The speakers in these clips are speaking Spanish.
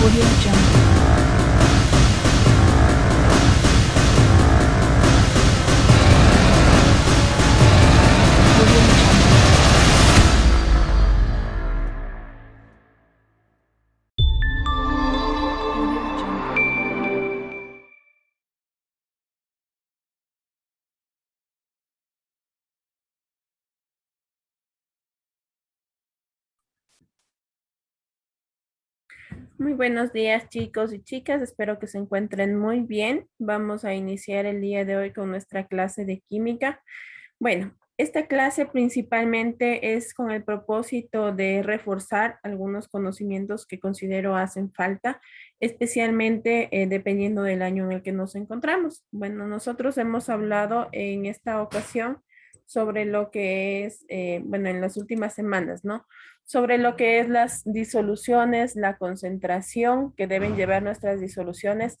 Audio Jungle. Audio Jungle. Audio Jungle. Muy buenos días, chicos y chicas. Espero que se encuentren muy bien. Vamos a iniciar el día de hoy con nuestra clase de química. Bueno, esta clase principalmente es con el propósito de reforzar algunos conocimientos que considero hacen falta, especialmente dependiendo del año en el que nos encontramos. Bueno, nosotros hemos hablado en esta ocasión sobre lo que es, bueno, en las últimas semanas, ¿no? Sobre lo que es las disoluciones, la concentración que deben llevar nuestras disoluciones,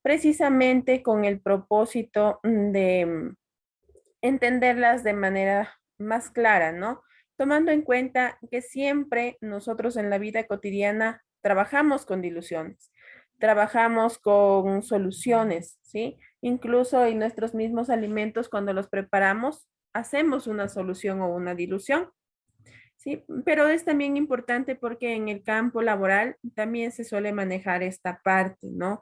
precisamente con el propósito de entenderlas de manera más clara, ¿no? Tomando en cuenta que siempre nosotros en la vida cotidiana trabajamos con diluciones, trabajamos con soluciones, ¿sí? Incluso en nuestros mismos alimentos, cuando los preparamos, hacemos una solución o una dilución. Sí, pero es también importante porque en el campo laboral también se suele manejar esta parte, ¿no?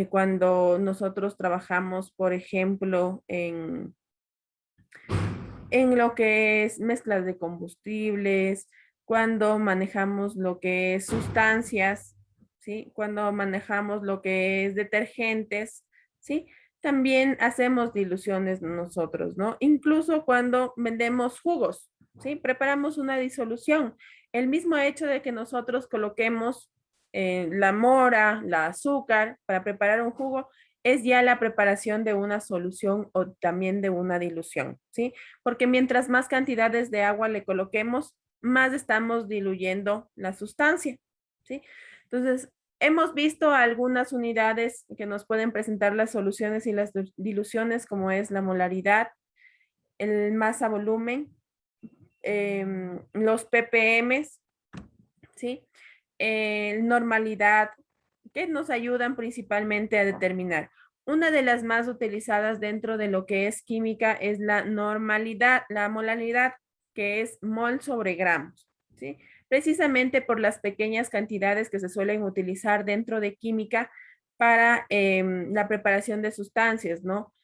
Cuando nosotros trabajamos, por ejemplo, en lo que es mezclas de combustibles, cuando manejamos lo que es sustancias, ¿sí? Cuando manejamos lo que es detergentes, ¿sí? También hacemos diluciones nosotros, ¿no? Incluso cuando vendemos jugos, ¿sí? Preparamos una disolución. El mismo hecho de que nosotros coloquemos la mora, la azúcar para preparar un jugo, es ya la preparación de una solución o también de una dilución, ¿sí? Porque mientras más cantidades de agua le coloquemos, más estamos diluyendo la sustancia, ¿sí? Entonces, hemos visto algunas unidades que nos pueden presentar las soluciones y las diluciones, como es la molaridad, el masa volumen, los ppms, ¿sí? Normalidad, que nos ayudan principalmente a determinar. Una de las más utilizadas dentro de lo que es química es la normalidad, la molaridad, que es mol sobre gramos, ¿sí? Precisamente por las pequeñas cantidades que se suelen utilizar dentro de química para la preparación de sustancias, ¿no?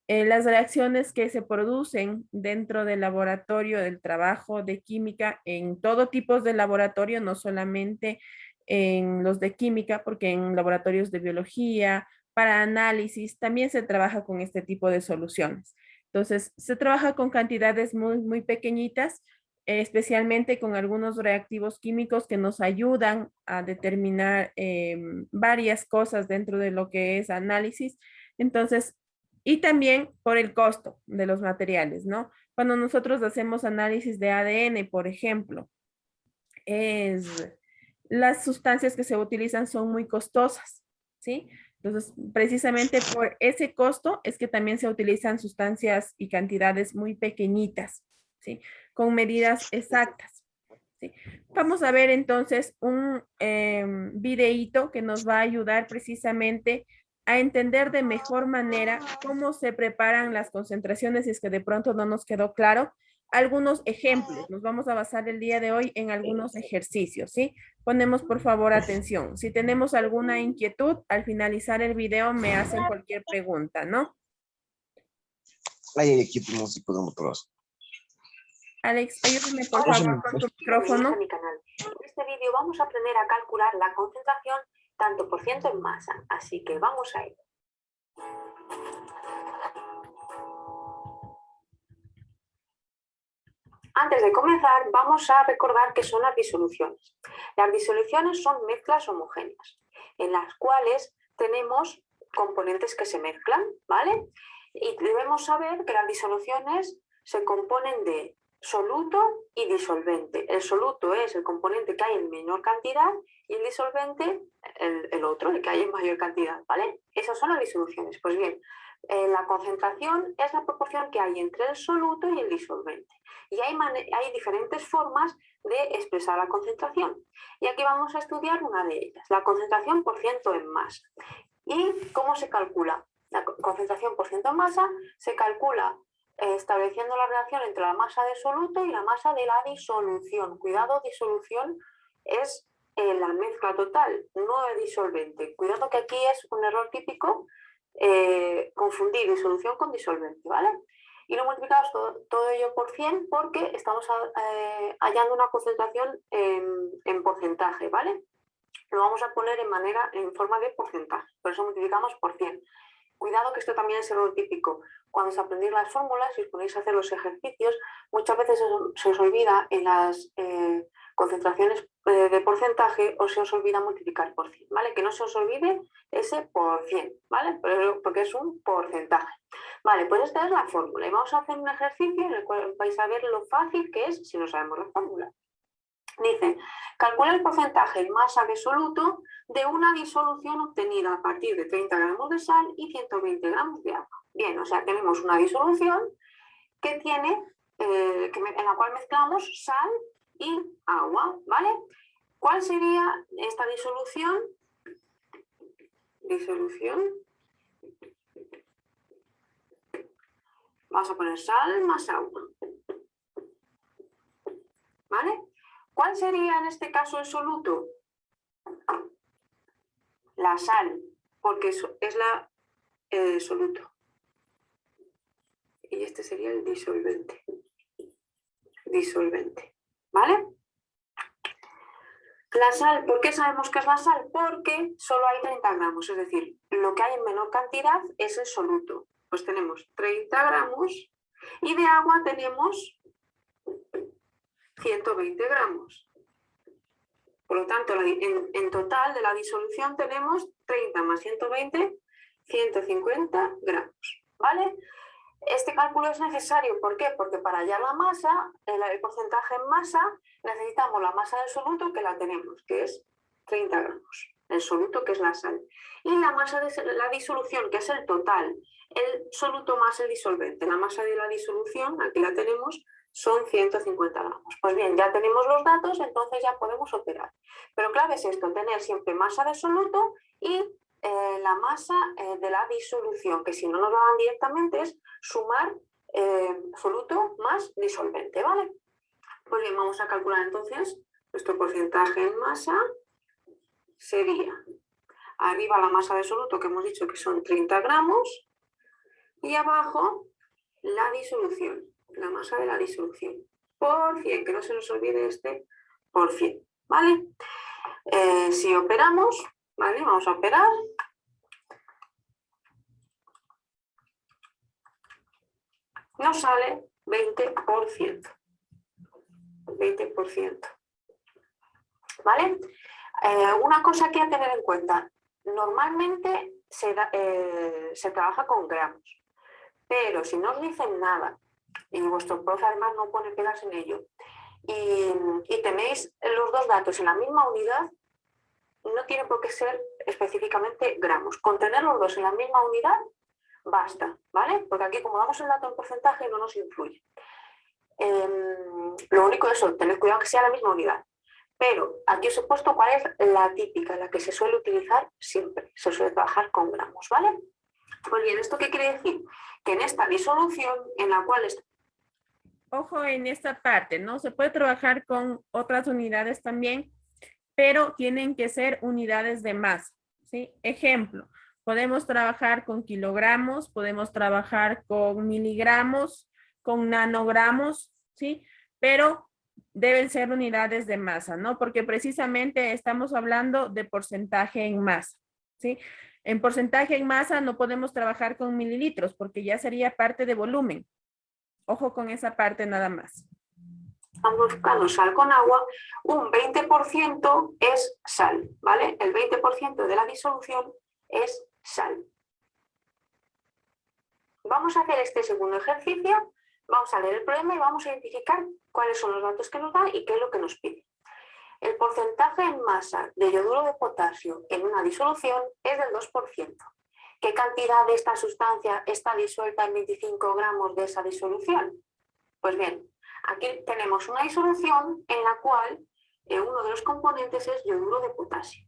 Las reacciones que se producen dentro del laboratorio, del trabajo de química, en todo tipo de laboratorio, no solamente en los de química, porque en laboratorios de biología, para análisis, también se trabaja con este tipo de soluciones. Entonces, se trabaja con cantidades muy, muy pequeñitas, especialmente con algunos reactivos químicos que nos ayudan a determinar varias cosas dentro de lo que es análisis. Entonces, y también por el costo de los materiales, ¿no? Cuando nosotros hacemos análisis de ADN, por ejemplo, es, las sustancias que se utilizan son muy costosas, ¿sí? Entonces, precisamente por ese costo es que también se utilizan sustancias y cantidades muy pequeñitas, ¿sí? Con medidas exactas, ¿sí? Vamos a ver entonces un videíto que nos va a ayudar precisamente a entender de mejor manera cómo se preparan las concentraciones, si es que de pronto no nos quedó claro. Algunos ejemplos, nos vamos a basar el día de hoy en algunos ejercicios, ¿sí? Ponemos por favor atención. Si tenemos alguna inquietud, al finalizar el video me hacen cualquier pregunta, ¿no? Hay equipo músico de motores. Alex, ayúdame por favor con tu micrófono. A mi canal. En este vídeo vamos a aprender a calcular la concentración tanto por ciento en masa, así que vamos a ello. Antes de comenzar, vamos a recordar qué son las disoluciones. Las disoluciones son mezclas homogéneas, en las cuales tenemos componentes que se mezclan, ¿vale? Y debemos saber que las disoluciones se componen de soluto y disolvente. El soluto es el componente que hay en menor cantidad y el disolvente el otro, el que hay en mayor cantidad, ¿vale? Esas son las disoluciones. Pues bien, la concentración es la proporción que hay entre el soluto y el disolvente. Y hay diferentes formas de expresar la concentración. Y aquí vamos a estudiar una de ellas, la concentración por ciento en masa. ¿Y cómo se calcula? La concentración por ciento en masa se calcula estableciendo la relación entre la masa de soluto y la masa de la disolución. Cuidado, disolución es la mezcla total, no el disolvente. Cuidado que aquí es un error típico confundir disolución con disolvente, ¿vale? Y lo multiplicamos todo ello por 100 porque estamos hallando una concentración en porcentaje, ¿vale? Lo vamos a poner en forma de porcentaje, por eso multiplicamos por 100. Cuidado que esto también es error típico. Cuando os aprendéis las fórmulas y os ponéis a hacer los ejercicios, muchas veces se os olvida en las concentraciones de porcentaje o se os olvida multiplicar por 100, ¿vale? Que no se os olvide ese por 100, ¿vale? Porque es un porcentaje. Vale, pues esta es la fórmula y vamos a hacer un ejercicio en el cual vais a ver lo fácil que es si no sabemos la fórmula. Dice, calcula el porcentaje en masa de soluto de una disolución obtenida a partir de 30 gramos de sal y 120 gramos de agua. Bien, o sea, tenemos una disolución que tiene, en la cual mezclamos sal y agua, ¿vale? ¿Cuál sería esta disolución? Vamos a poner sal más agua, ¿vale? ¿Cuál sería en este caso el soluto? La sal, porque es la soluto. Y este sería el disolvente. ¿Vale? La sal, ¿por qué sabemos que es la sal? Porque solo hay 30 gramos, es decir, lo que hay en menor cantidad es el soluto. Pues tenemos 30 gramos y de agua tenemos 120 gramos. Por lo tanto, en total de la disolución tenemos 30 más 120, 150 gramos, ¿vale? Este cálculo es necesario, ¿por qué? Porque para hallar la masa, el porcentaje en masa, necesitamos la masa del soluto que la tenemos, que es 30 gramos, el soluto que es la sal. Y la masa de la disolución, que es el total, el soluto más el disolvente. La masa de la disolución, aquí la tenemos, son 150 gramos. Pues bien, ya tenemos los datos, entonces ya podemos operar. Pero clave es esto, tener siempre masa de soluto y la masa de la disolución, que si no nos lo dan directamente es sumar soluto más disolvente, ¿vale? Pues bien, vamos a calcular entonces nuestro porcentaje en masa sería arriba la masa de soluto que hemos dicho que son 30 gramos y abajo la disolución, la masa de la disolución por 100, que no se nos olvide este por 100, ¿vale? Si operamos, ¿vale? Vamos a operar. Nos sale 20%. 20%. ¿Vale? Una cosa que hay que tener en cuenta. Normalmente se trabaja con gramos. Pero si no os dicen nada, y vuestro profe además no pone pegas en ello, y tenéis los dos datos en la misma unidad, no tiene por qué ser específicamente gramos. Con tener los dos en la misma unidad, basta, ¿vale? Porque aquí como damos el dato en porcentaje no nos influye. Lo único es eso, tener cuidado que sea la misma unidad. Pero aquí os he puesto cuál es la típica, la que se suele utilizar siempre. Se suele trabajar con gramos, ¿vale? Pues bien, ¿esto qué quiere decir? Que en esta disolución en la cual... Ojo en esta parte, ¿no? Se puede trabajar con otras unidades también, pero tienen que ser unidades de masa, ¿sí? Ejemplo, podemos trabajar con kilogramos, podemos trabajar con miligramos, con nanogramos, ¿sí? Pero deben ser unidades de masa, ¿no? Porque precisamente estamos hablando de porcentaje en masa, ¿sí? En porcentaje en masa no podemos trabajar con mililitros porque ya sería parte de volumen. Ojo con esa parte nada más. Estamos buscando sal con agua, un 20% es sal, ¿vale? El 20% de la disolución es sal. Vamos a hacer este segundo ejercicio, vamos a leer el problema y vamos a identificar cuáles son los datos que nos dan y qué es lo que nos pide. El porcentaje en masa de yoduro de potasio en una disolución es del 2%. ¿Qué cantidad de esta sustancia está disuelta en 25 gramos de esa disolución? Pues bien, Aquí tenemos una disolución en la cual uno de los componentes es yoduro de potasio.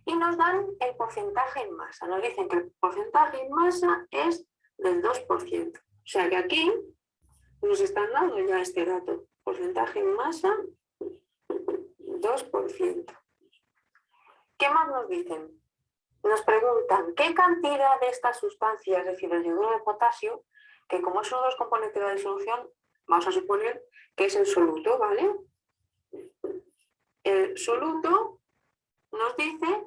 Y nos dan el porcentaje en masa. Nos dicen que el porcentaje en masa es del 2%. O sea que aquí nos están dando ya este dato. Porcentaje en masa, 2%. ¿Qué más nos dicen? Nos preguntan qué cantidad de esta sustancia, es decir, el yoduro de potasio, que como es uno de los componentes de la disolución, vamos a suponer que es el soluto, ¿vale? El soluto nos dice,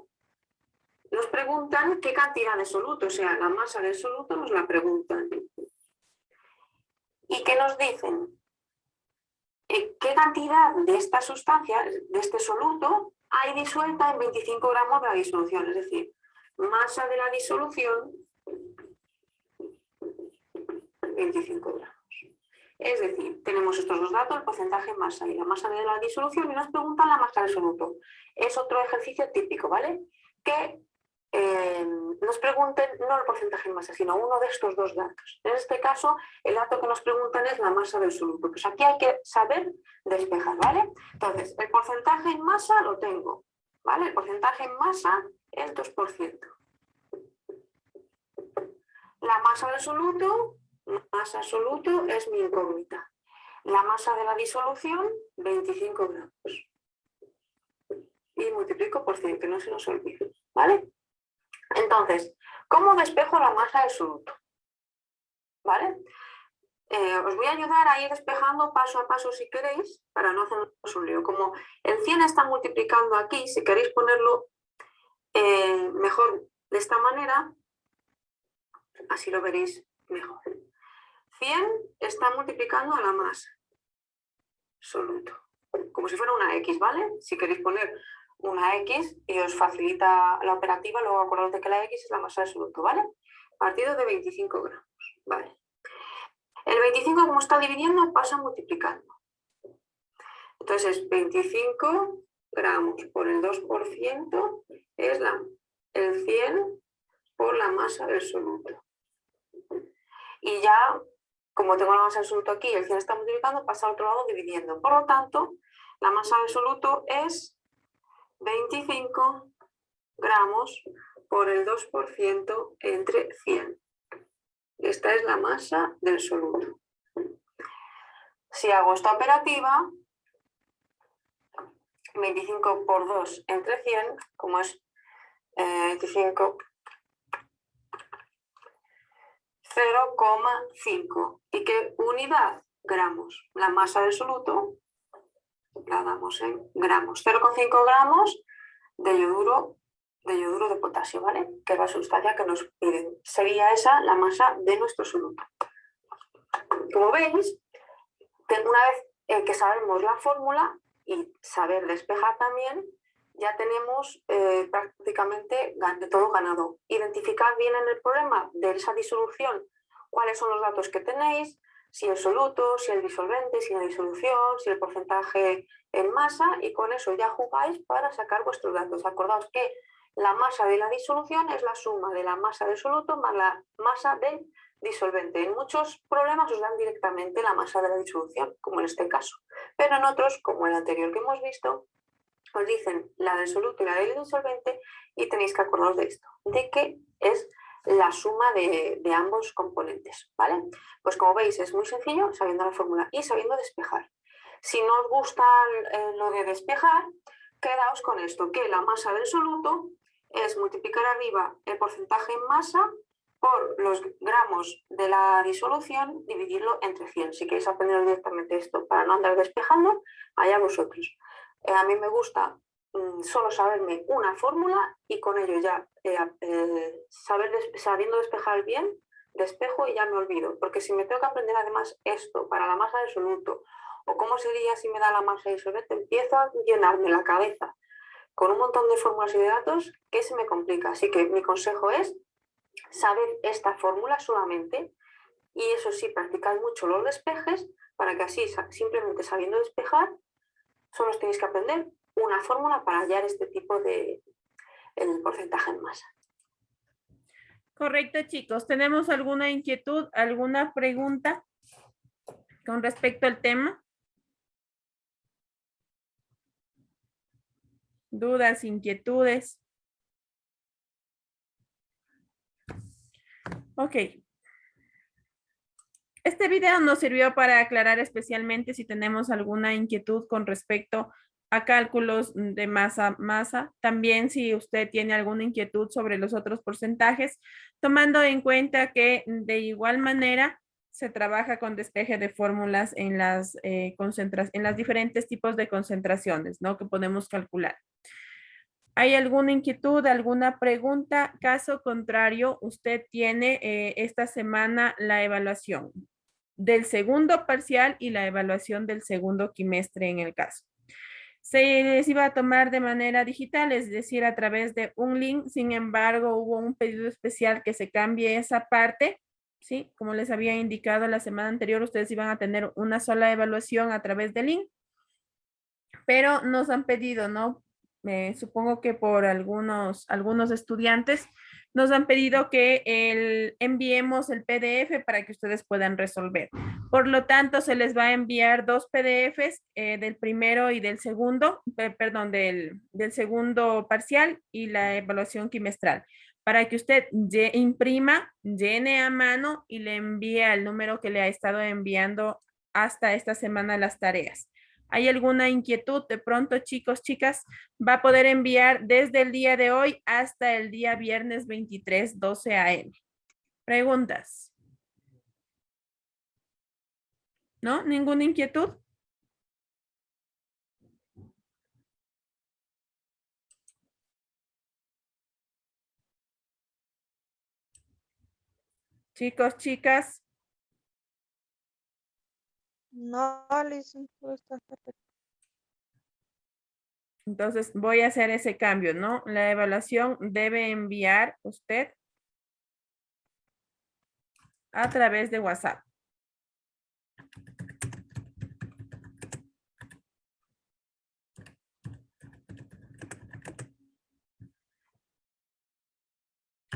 nos preguntan qué cantidad de soluto, o sea, la masa del soluto nos la preguntan. ¿Y qué nos dicen? ¿Qué cantidad de esta sustancia, de este soluto, hay disuelta en 25 gramos de la disolución? Es decir, masa de la disolución, 25 gramos. Es decir, tenemos estos dos datos, el porcentaje en masa y la masa de la disolución, y nos preguntan la masa del soluto. Es otro ejercicio típico, ¿vale? Que nos pregunten no el porcentaje en masa, sino uno de estos dos datos. En este caso, el dato que nos preguntan es la masa del soluto. Pues aquí hay que saber despejar, ¿vale? Entonces, el porcentaje en masa lo tengo, ¿vale? El porcentaje en masa es 2%. La masa del soluto, masa soluto es mi incógnita. La masa de la disolución, 25 gramos. Y multiplico por 100, que no se nos olvide, ¿vale? Entonces, ¿cómo despejo la masa del soluto? ¿Vale? Os voy a ayudar a ir despejando paso a paso si queréis, para no hacernos un lío. Como el 100 está multiplicando aquí, si queréis ponerlo mejor de esta manera, así lo veréis mejor. 100 está multiplicando a la masa soluto, como si fuera una X, ¿vale? Si queréis poner una X y os facilita la operativa, luego acordaos de que la X es la masa del soluto, ¿vale? Partido de 25 gramos, ¿vale? El 25, como está dividiendo, pasa multiplicando. Entonces, 25 gramos por el 2% es el 100 por la masa del soluto. Y ya, como tengo la masa del soluto aquí y el 100 está multiplicando, pasa al otro lado dividiendo. Por lo tanto, la masa del soluto es 25 gramos por el 2% entre 100. Esta es la masa del soluto. Si hago esta operativa, 25 por 2 entre 100, como es 25, 0,5. ¿Y qué unidad? Gramos. La masa del soluto la damos en gramos. 0,5 gramos de yoduro de potasio, ¿vale? Que es la sustancia que nos piden. Sería esa la masa de nuestro soluto. Como veis, una vez que sabemos la fórmula y saber despejar también, ya tenemos prácticamente todo ganado. Identificad bien en el problema de esa disolución cuáles son los datos que tenéis, si el soluto, si el disolvente, si la disolución, si el porcentaje en masa, y con eso ya jugáis para sacar vuestros datos. Acordaos que la masa de la disolución es la suma de la masa del soluto más la masa del disolvente. En muchos problemas os dan directamente la masa de la disolución, como en este caso, pero en otros, como el anterior que hemos visto, os dicen la del soluto y la del disolvente, y tenéis que acordaros de esto, de que es la suma de ambos componentes, ¿vale? Pues como veis es muy sencillo sabiendo la fórmula y sabiendo despejar. Si no os gusta lo de despejar, quedaos con esto, que la masa del soluto es multiplicar arriba el porcentaje en masa por los gramos de la disolución, dividirlo entre 100. Si queréis aprender directamente esto para no andar despejando, allá vosotros. A mí me gusta solo saberme una fórmula y con ello ya sabiendo despejar bien, despejo y ya me olvido. Porque si me tengo que aprender además esto para la masa del soluto, o cómo sería si me da la masa disolvente, empiezo a llenarme la cabeza con un montón de fórmulas y de datos que se me complica. Así que mi consejo es saber esta fórmula solamente, y eso sí, practicad mucho los despejes para que así, simplemente sabiendo despejar, solo os tenéis que aprender una fórmula para hallar este tipo de el porcentaje en masa. Correcto, chicos. ¿Tenemos alguna inquietud, alguna pregunta con respecto al tema? dudas, inquietudes. Ok. Este video nos sirvió para aclarar especialmente si tenemos alguna inquietud con respecto a cálculos de masa. También si usted tiene alguna inquietud sobre los otros porcentajes, tomando en cuenta que de igual manera se trabaja con despeje de fórmulas en las diferentes tipos de concentraciones, ¿no? Que podemos calcular. ¿Hay alguna inquietud, alguna pregunta? Caso contrario, usted tiene esta semana la evaluación del segundo parcial y la evaluación del segundo quimestre en el caso. Se les iba a tomar de manera digital, es decir, a través de un link. Sin embargo, hubo un pedido especial que se cambie esa parte, ¿sí? Como les había indicado la semana anterior, ustedes iban a tener una sola evaluación a través del link, pero nos han pedido, ¿no? Supongo que por algunos estudiantes nos han pedido que enviemos el PDF para que ustedes puedan resolver. Por lo tanto, se les va a enviar dos PDFs del primero y del segundo, perdón, del segundo parcial y la evaluación quimestral, para que usted imprima, llene a mano y le envíe al número que le ha estado enviando hasta esta semana las tareas. ¿Hay alguna inquietud? De pronto, chicos, chicas, va a poder enviar desde el día de hoy hasta el día viernes 23, 12 a.m. ¿Preguntas? ¿No? ¿Ninguna inquietud? Chicos, chicas, No, listen, todo está perfecto. entonces voy a hacer ese cambio, ¿no? La evaluación debe enviar usted a través de WhatsApp.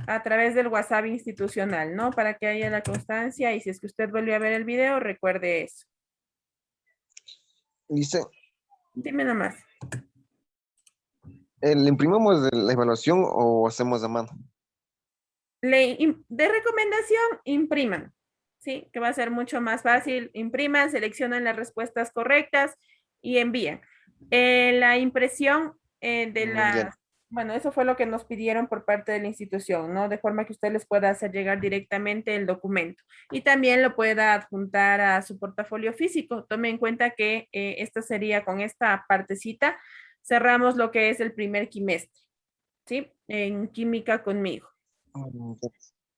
A través del WhatsApp institucional, ¿no? Para que haya la constancia y si es que usted vuelve a ver el video, recuerde eso. Dice, Dime nomás. ¿le imprimimos de la evaluación o hacemos a mano? De recomendación, impriman, ¿sí? Que va a ser mucho más fácil. Impriman, seleccionan las respuestas correctas y envían. La impresión Ya. bueno, eso fue lo que nos pidieron por parte de la institución, ¿no? De forma que usted les pueda hacer llegar directamente el documento y también lo pueda adjuntar a su portafolio físico. Tome en cuenta que esta sería con esta partecita, cerramos lo que es el primer quimestre, ¿sí? En química conmigo. Ya.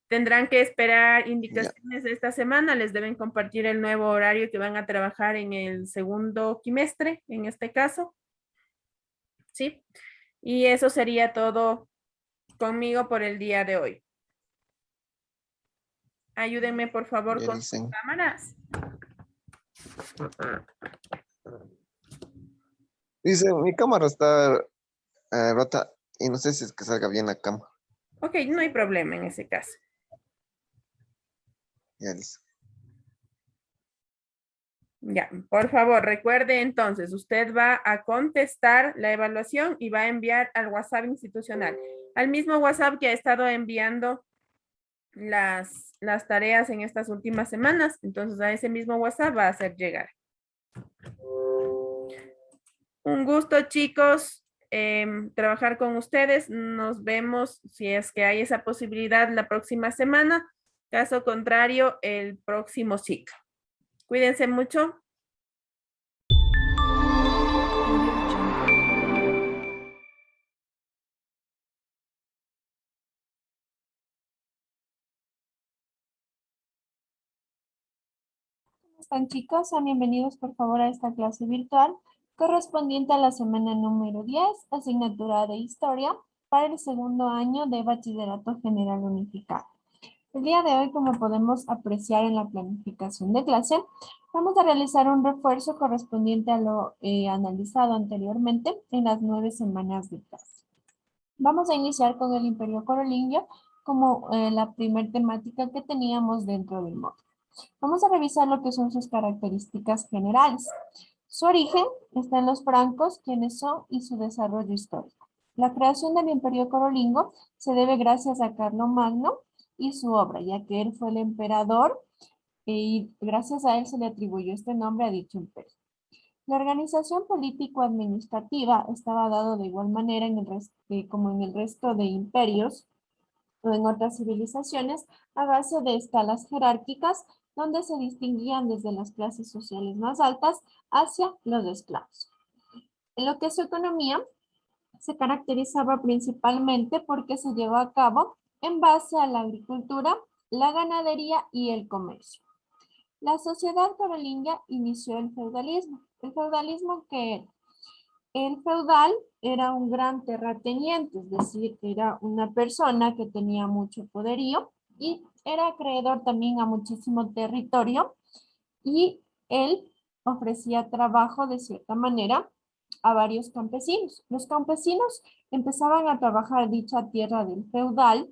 Tendrán que esperar indicaciones de esta semana, les deben compartir el nuevo horario que van a trabajar en el segundo quimestre, en este caso. ¿Sí? Y eso sería todo conmigo por el día de hoy. Ayúdenme, por favor, Ya con sus dicen. cámaras. Dice, mi cámara está rota y no sé si es que salga bien la cámara. Ok, no hay problema en ese caso. Ya dice. Ya, por favor, recuerde entonces, usted va a contestar la evaluación y va a enviar al WhatsApp institucional, al mismo WhatsApp que ha estado enviando las tareas en estas últimas semanas. Entonces, a ese mismo WhatsApp va a hacer llegar. Un gusto, chicos, trabajar con ustedes. Nos vemos si es que hay esa posibilidad la próxima semana. Caso contrario, el próximo ciclo. Cuídense mucho. Audio Jungle. ¿Cómo están, chicos? Sean bienvenidos por favor a esta clase virtual correspondiente a la semana número 10, asignatura de Historia para el segundo año de Bachillerato General Unificado. El día de hoy, como podemos apreciar en la planificación de clase, vamos a realizar un refuerzo correspondiente a lo analizado anteriormente en las 9 semanas de clase. Vamos a iniciar con el Imperio Carolingio como la primer temática que teníamos dentro del módulo. Vamos a revisar lo que son sus características generales. Su origen está en los francos, quiénes son y su desarrollo histórico. La creación del Imperio Carolingo se debe gracias a Carlomagno y su obra, ya que él fue el emperador y gracias a él se le atribuyó este nombre a dicho imperio. La organización político-administrativa estaba dado de igual manera como en el resto de imperios o en otras civilizaciones a base de escalas jerárquicas donde se distinguían desde las clases sociales más altas hacia los esclavos. En lo que es su economía, se caracterizaba principalmente porque se llevó a cabo en base a la agricultura, la ganadería y el comercio. La sociedad carolingia inició el feudalismo. ¿El feudalismo qué era? El feudal era un gran terrateniente, es decir, que era una persona que tenía mucho poderío y era acreedor también a muchísimo territorio y él ofrecía trabajo de cierta manera a varios campesinos. Los campesinos empezaban a trabajar dicha tierra del feudal,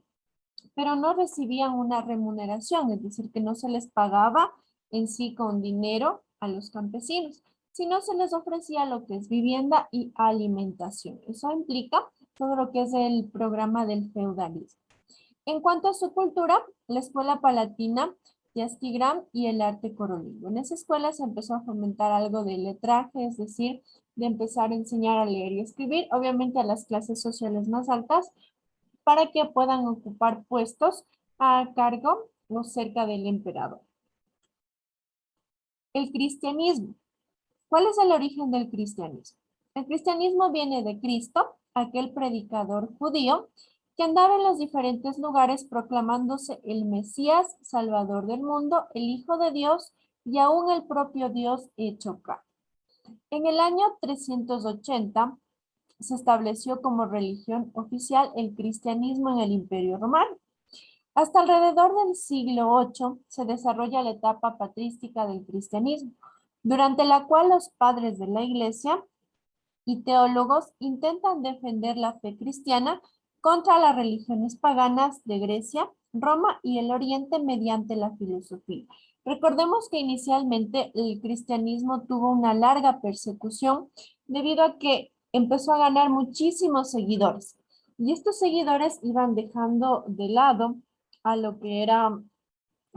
pero no recibían una remuneración, es decir, que no se les pagaba en sí con dinero a los campesinos, sino se les ofrecía lo que es vivienda y alimentación. Eso implica todo lo que es el programa del feudalismo. En cuanto a su cultura, la escuela palatina, Yaskigram y el arte carolingo. En esa escuela se empezó a fomentar algo de letraje, es decir, de empezar a enseñar a leer y escribir, obviamente a las clases sociales más altas, para que puedan ocupar puestos a cargo o cerca del emperador. El cristianismo. ¿Cuál es el origen del cristianismo? El cristianismo viene de Cristo, aquel predicador judío que andaba en los diferentes lugares proclamándose el Mesías, Salvador del mundo, el Hijo de Dios y aún el propio Dios hecho carne. En el año 380 se estableció como religión oficial el cristianismo en el Imperio Romano. Hasta alrededor del siglo VIII se desarrolla la etapa patrística del cristianismo, durante la cual los padres de la Iglesia y teólogos intentan defender la fe cristiana contra las religiones paganas de Grecia, Roma y el Oriente mediante la filosofía. Recordemos que inicialmente el cristianismo tuvo una larga persecución debido a que empezó a ganar muchísimos seguidores. Y estos seguidores iban dejando de lado a lo que era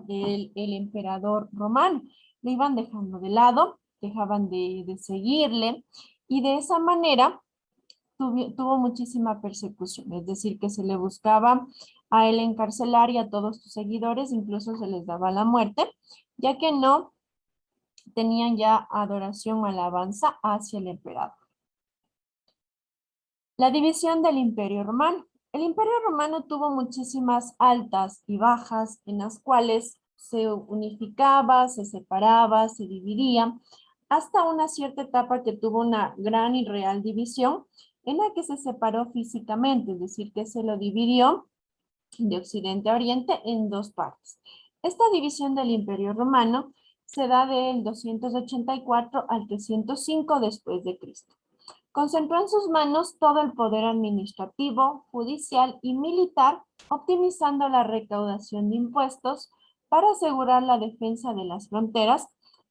el emperador romano. Lo iban dejando de lado, dejaban de seguirle y de esa manera tuvo muchísima persecución. Es decir, que se le buscaba a él encarcelar y a todos sus seguidores, incluso se les daba la muerte, ya que no tenían ya adoración o alabanza hacia el emperador. La división del Imperio Romano. El Imperio Romano tuvo muchísimas altas y bajas en las cuales se unificaba, se separaba, se dividía, hasta una cierta etapa que tuvo una gran y real división en la que se separó físicamente, es decir, que se lo dividió de occidente a oriente en dos partes. Esta división del Imperio Romano se da del 284 al 305 después de Cristo. Concentró en sus manos todo el poder administrativo, judicial y militar, optimizando la recaudación de impuestos para asegurar la defensa de las fronteras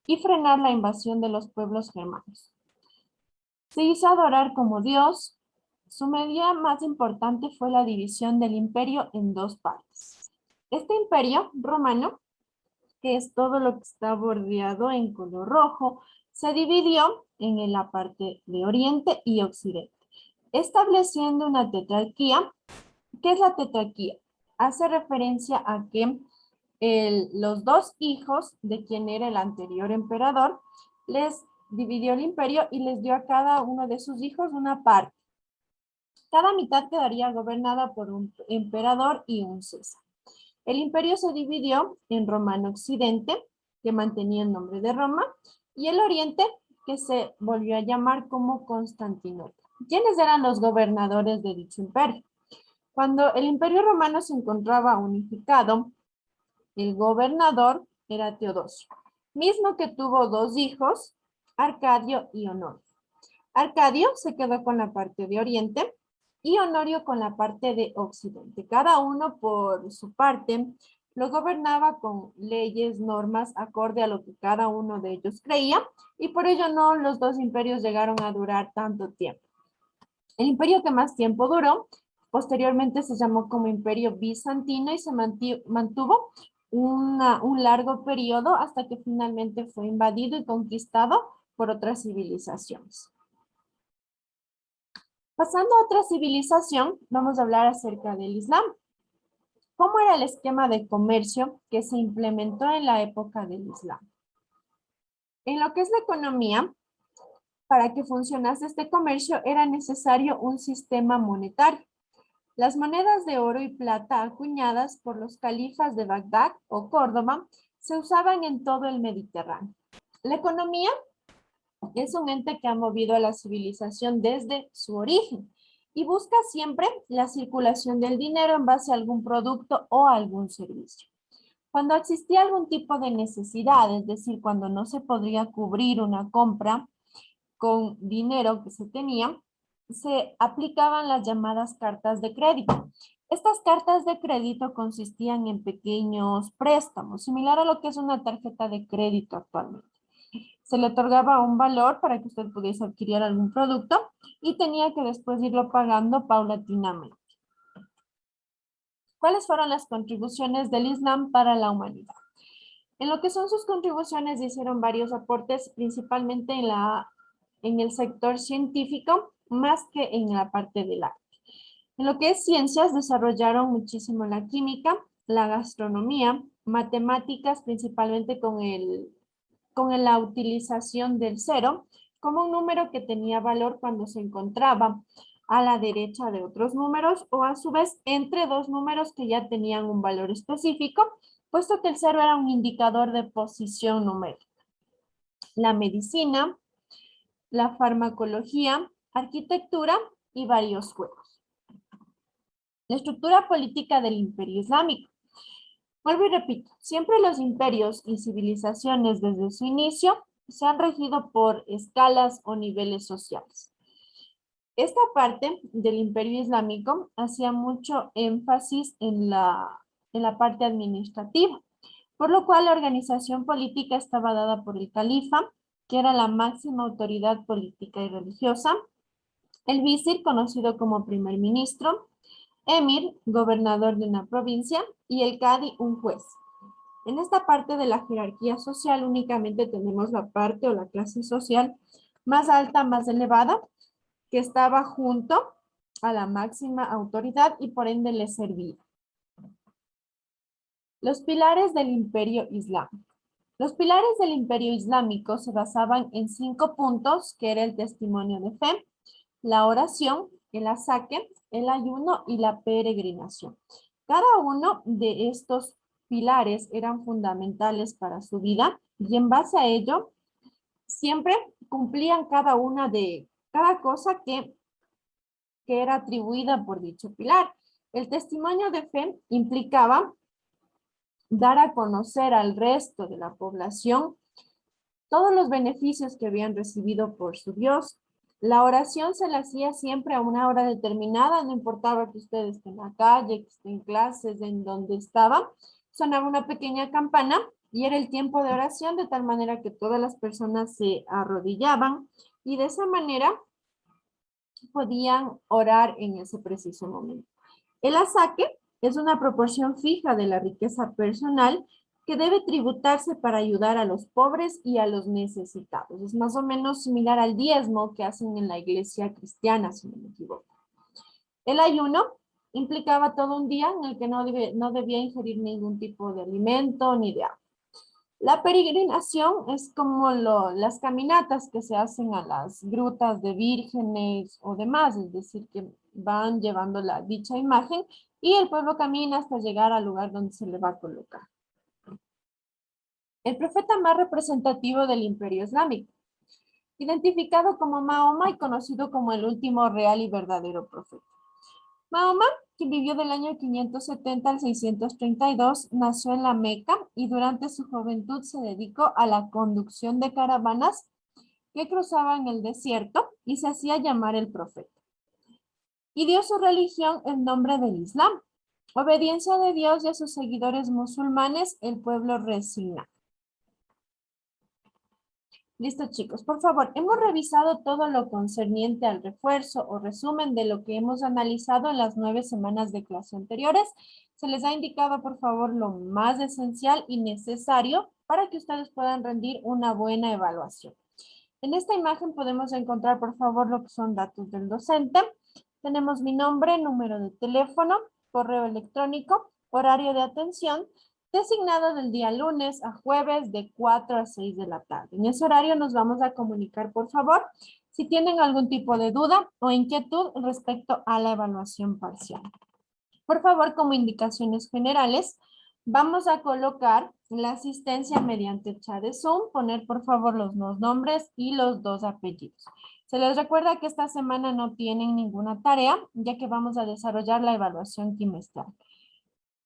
y frenar la invasión de los pueblos germanos. Se hizo adorar como Dios. Su medida más importante fue la división del imperio en dos partes. Este imperio romano, que es todo lo que está bordeado en color rojo, se dividió en la parte de Oriente y Occidente, estableciendo una tetrarquía. ¿Qué es la tetrarquía? Hace referencia a que los dos hijos de quien era el anterior emperador les dividió el imperio y les dio a cada uno de sus hijos una parte. Cada mitad quedaría gobernada por un emperador y un césar. El imperio se dividió en Romano Occidente, que mantenía el nombre de Roma, y el Oriente, que se volvió a llamar como Constantinopla. ¿Quiénes eran los gobernadores de dicho imperio? Cuando el Imperio Romano se encontraba unificado, el gobernador era Teodosio, mismo que tuvo dos hijos, Arcadio y Honorio. Arcadio se quedó con la parte de Oriente y Honorio con la parte de Occidente. Cada uno por su parte lo gobernaba con leyes, normas, acorde a lo que cada uno de ellos creía, y por ello no los dos imperios llegaron a durar tanto tiempo. El imperio que más tiempo duró, posteriormente se llamó como Imperio Bizantino y se mantuvo un largo periodo hasta que finalmente fue invadido y conquistado por otras civilizaciones. Pasando a otra civilización, vamos a hablar acerca del Islam. ¿Cómo era el esquema de comercio que se implementó en la época del Islam? En lo que es la economía, para que funcionase este comercio era necesario un sistema monetario. Las monedas de oro y plata acuñadas por los califas de Bagdad o Córdoba se usaban en todo el Mediterráneo. La economía es un ente que ha movido a la civilización desde su origen y busca siempre la circulación del dinero en base a algún producto o algún servicio. Cuando existía algún tipo de necesidad, es decir, cuando no se podría cubrir una compra con dinero que se tenía, se aplicaban las llamadas cartas de crédito. Estas cartas de crédito consistían en pequeños préstamos, similar a lo que es una tarjeta de crédito actualmente. Se le otorgaba un valor para que usted pudiese adquirir algún producto y tenía que después irlo pagando paulatinamente. ¿Cuáles fueron las contribuciones del Islam para la humanidad? En lo que son sus contribuciones hicieron varios aportes, principalmente en el sector científico, más que en la parte del arte. En lo que es ciencias, desarrollaron muchísimo la química, la gastronomía, matemáticas, principalmente con la utilización del cero, como un número que tenía valor cuando se encontraba a la derecha de otros números o a su vez entre dos números que ya tenían un valor específico, puesto que el cero era un indicador de posición numérica. La medicina, la farmacología, arquitectura y varios juegos. La estructura política del Imperio Islámico. Vuelvo y repito, siempre los imperios y civilizaciones desde su inicio se han regido por escalas o niveles sociales. Esta parte del Imperio Islámico hacía mucho énfasis en la parte administrativa, por lo cual la organización política estaba dada por el califa, que era la máxima autoridad política y religiosa, el visir, conocido como primer ministro, emir, gobernador de una provincia, y el cadi, un juez. En esta parte de la jerarquía social únicamente tenemos la parte o la clase social más alta, más elevada, que estaba junto a la máxima autoridad y por ende le servía. Los pilares del Imperio Islámico. Los pilares del Imperio Islámico se basaban en 5 puntos, que era el testimonio de fe, la oración, el asaque, el ayuno y la peregrinación. Cada uno de estos pilares eran fundamentales para su vida y en base a ello siempre cumplían cada cosa que era atribuida por dicho pilar. El testimonio de fe implicaba dar a conocer al resto de la población todos los beneficios que habían recibido por su Dios. La oración se la hacía siempre a una hora determinada, no importaba que ustedes estén en la calle, que estén en clases, en donde estaban, sonaba una pequeña campana y era el tiempo de oración, de tal manera que todas las personas se arrodillaban y de esa manera podían orar en ese preciso momento. El asaque es una proporción fija de la riqueza personal que debe tributarse para ayudar a los pobres y a los necesitados. Es más o menos similar al diezmo que hacen en la iglesia cristiana, si no me equivoco. El ayuno implicaba todo un día en el que no debía ingerir ningún tipo de alimento ni de agua. La peregrinación es como las caminatas que se hacen a las grutas de vírgenes o demás, es decir, que van llevando dicha imagen y el pueblo camina hasta llegar al lugar donde se le va a colocar. El profeta más representativo del Imperio Islámico, identificado como Mahoma y conocido como el último real y verdadero profeta. Mahoma, que vivió del año 570 al 632, nació en la Meca y durante su juventud se dedicó a la conducción de caravanas que cruzaban el desierto y se hacía llamar el profeta. Y dio su religión el nombre del Islam. Obediencia de Dios y a sus seguidores musulmanes, el pueblo resigna. Listo, chicos. Por favor, hemos revisado todo lo concerniente al refuerzo o resumen de lo que hemos analizado en las 9 semanas de clase anteriores. Se les ha indicado, por favor, lo más esencial y necesario para que ustedes puedan rendir una buena evaluación. En esta imagen podemos encontrar, por favor, lo que son datos del docente. Tenemos mi nombre, número de teléfono, correo electrónico, horario de atención, designado del día lunes a jueves de 4 a 6 de la tarde. En ese horario nos vamos a comunicar, por favor, si tienen algún tipo de duda o inquietud respecto a la evaluación parcial. Por favor, como indicaciones generales, vamos a colocar la asistencia mediante chat de Zoom, poner por favor los dos nombres y los dos apellidos. Se les recuerda que esta semana no tienen ninguna tarea, ya que vamos a desarrollar la evaluación trimestral.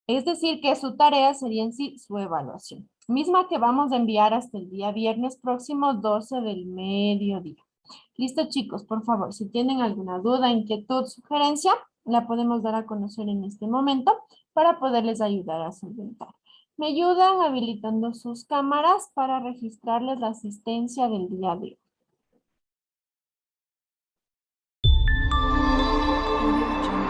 Es decir, que su tarea sería en sí su evaluación, misma que vamos a enviar hasta el día viernes próximo 12 del mediodía. Listo, chicos, por favor, si tienen alguna duda, inquietud, sugerencia, la podemos dar a conocer en este momento para poderles ayudar a solventar. Me ayudan habilitando sus cámaras para registrarles la asistencia del día de hoy. Audio Jungle.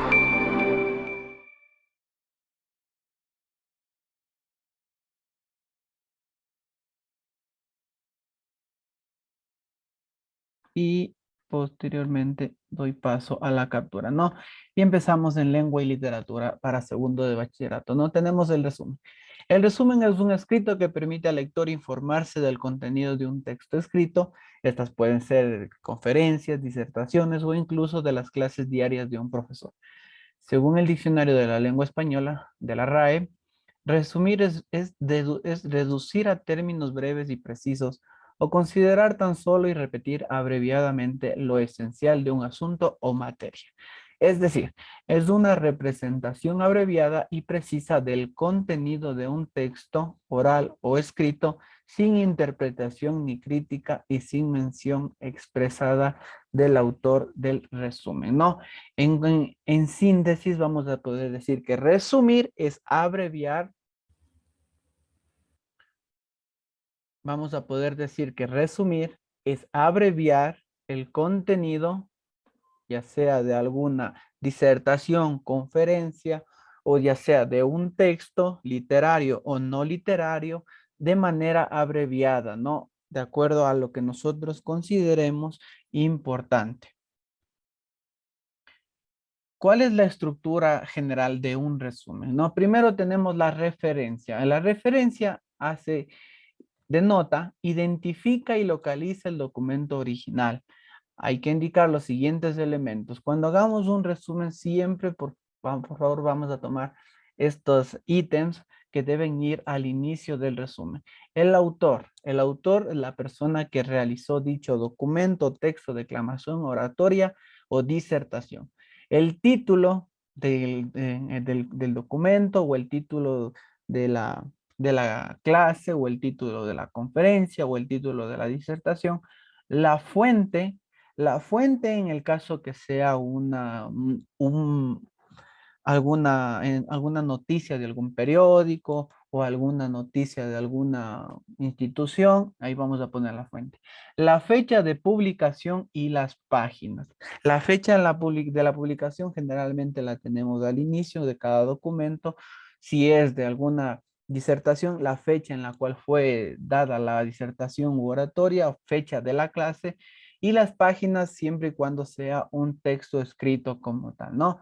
Y posteriormente doy paso a la captura, ¿no? Y empezamos en lengua y literatura para segundo de bachillerato, ¿no? Tenemos el resumen. El resumen es un escrito que permite al lector informarse del contenido de un texto escrito. Estas pueden ser conferencias, disertaciones o incluso de las clases diarias de un profesor. Según el diccionario de la lengua española, de la RAE, resumir es reducir a términos breves y precisos o considerar tan solo y repetir abreviadamente lo esencial de un asunto o materia. Es decir, es una representación abreviada y precisa del contenido de un texto oral o escrito sin interpretación ni crítica y sin mención expresada del autor del resumen, ¿no? En síntesis vamos a poder decir que resumir es abreviar. Vamos a poder decir que resumir es abreviar el contenido, ya sea de alguna disertación, conferencia, o ya sea de un texto literario o no literario, de manera abreviada, ¿no? De acuerdo a lo que nosotros consideremos importante. ¿Cuál es la estructura general de un resumen? ¿No? Primero tenemos la referencia. La referencia denota, identifica y localiza el documento original. Hay que indicar los siguientes elementos. Cuando hagamos un resumen, siempre, por favor, vamos a tomar estos ítems que deben ir al inicio del resumen. El autor es la persona que realizó dicho documento, texto, declamación, oratoria o disertación. El título del documento o el título de la clase o el título de la conferencia o el título de la disertación. La fuente en el caso que sea alguna noticia de algún periódico o alguna noticia de alguna institución, ahí vamos a poner la fuente. La fecha de publicación y las páginas. La fecha de la publicación generalmente la tenemos al inicio de cada documento. Si es de alguna disertación, la fecha en la cual fue dada la disertación u oratoria, fecha de la clase, y las páginas siempre y cuando sea un texto escrito como tal, ¿no?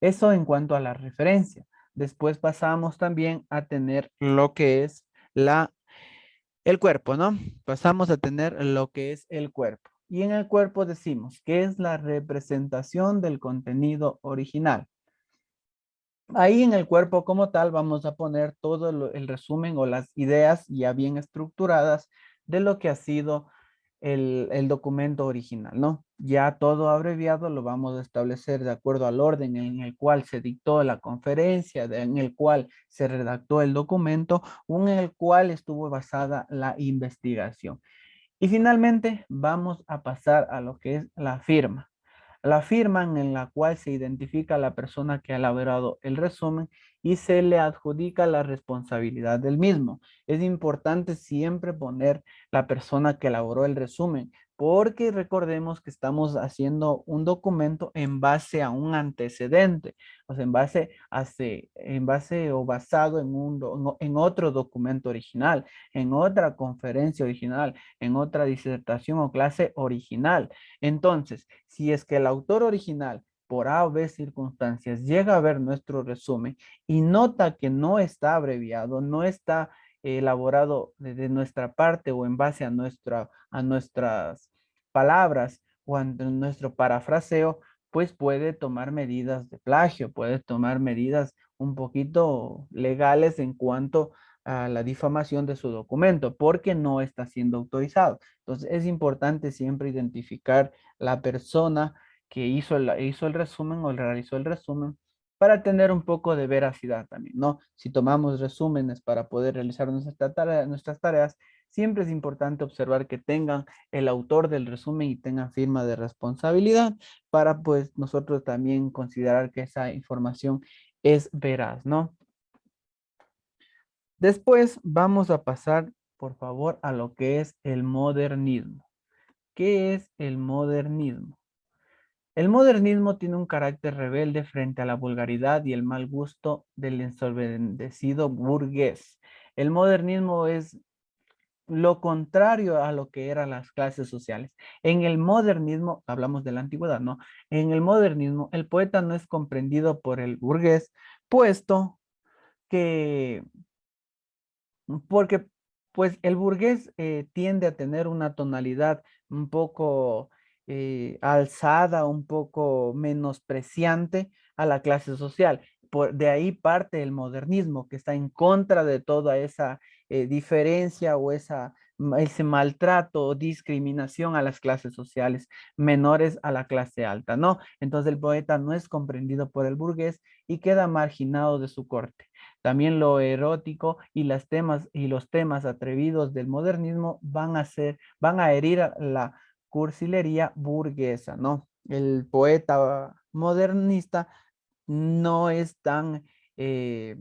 Eso en cuanto a la referencia. Después pasamos también a tener lo que es el cuerpo, ¿no? Pasamos a tener lo que es el cuerpo. Y en el cuerpo decimos que es la representación del contenido original. Ahí en el cuerpo como tal vamos a poner todo el resumen o las ideas ya bien estructuradas de lo que ha sido el documento original, ¿no? Ya todo abreviado lo vamos a establecer de acuerdo al orden en el cual se dictó la conferencia, en el cual se redactó el documento o en el cual estuvo basada la investigación. Y finalmente vamos a pasar a lo que es la firma. La firma en la cual se identifica a la persona que ha elaborado el resumen y se le adjudica la responsabilidad del mismo. Es importante siempre poner la persona que elaboró el resumen, porque recordemos que estamos haciendo un documento en base a un antecedente, o sea, en base o basado en otro documento original, en otra conferencia original, en otra disertación o clase original. Entonces, si es que el autor original por A o B circunstancias llega a ver nuestro resumen y nota que no está abreviado, no está elaborado de nuestra parte o en base a nuestras palabras o a nuestro parafraseo, pues puede tomar medidas de plagio, puede tomar medidas un poquito legales en cuanto a la difamación de su documento, porque no está siendo autorizado. Entonces, es importante siempre identificar la persona que hizo el resumen o realizó el resumen para tener un poco de veracidad también, ¿no? Si tomamos resúmenes para poder realizar nuestras tareas, siempre es importante observar que tengan el autor del resumen y tengan firma de responsabilidad para pues nosotros también considerar que esa información es veraz, ¿no? Después vamos a pasar, por favor, a lo que es el modernismo. ¿Qué es el modernismo? El modernismo tiene un carácter rebelde frente a la vulgaridad y el mal gusto del ensoberbecido burgués. El modernismo es lo contrario a lo que eran las clases sociales. En el modernismo, hablamos de la antigüedad, ¿no? En el modernismo, el poeta no es comprendido por el burgués, puesto que porque pues el burgués tiende a tener una tonalidad un poco alzada, un poco menospreciante a la clase social. De ahí parte el modernismo, que está en contra de toda esa diferencia o ese maltrato o discriminación a las clases sociales menores a la clase alta, ¿no? Entonces el poeta no es comprendido por el burgués y queda marginado de su corte. También lo erótico y los temas atrevidos del modernismo van a herir a la cursilería burguesa, ¿no? El poeta modernista no es tan, eh,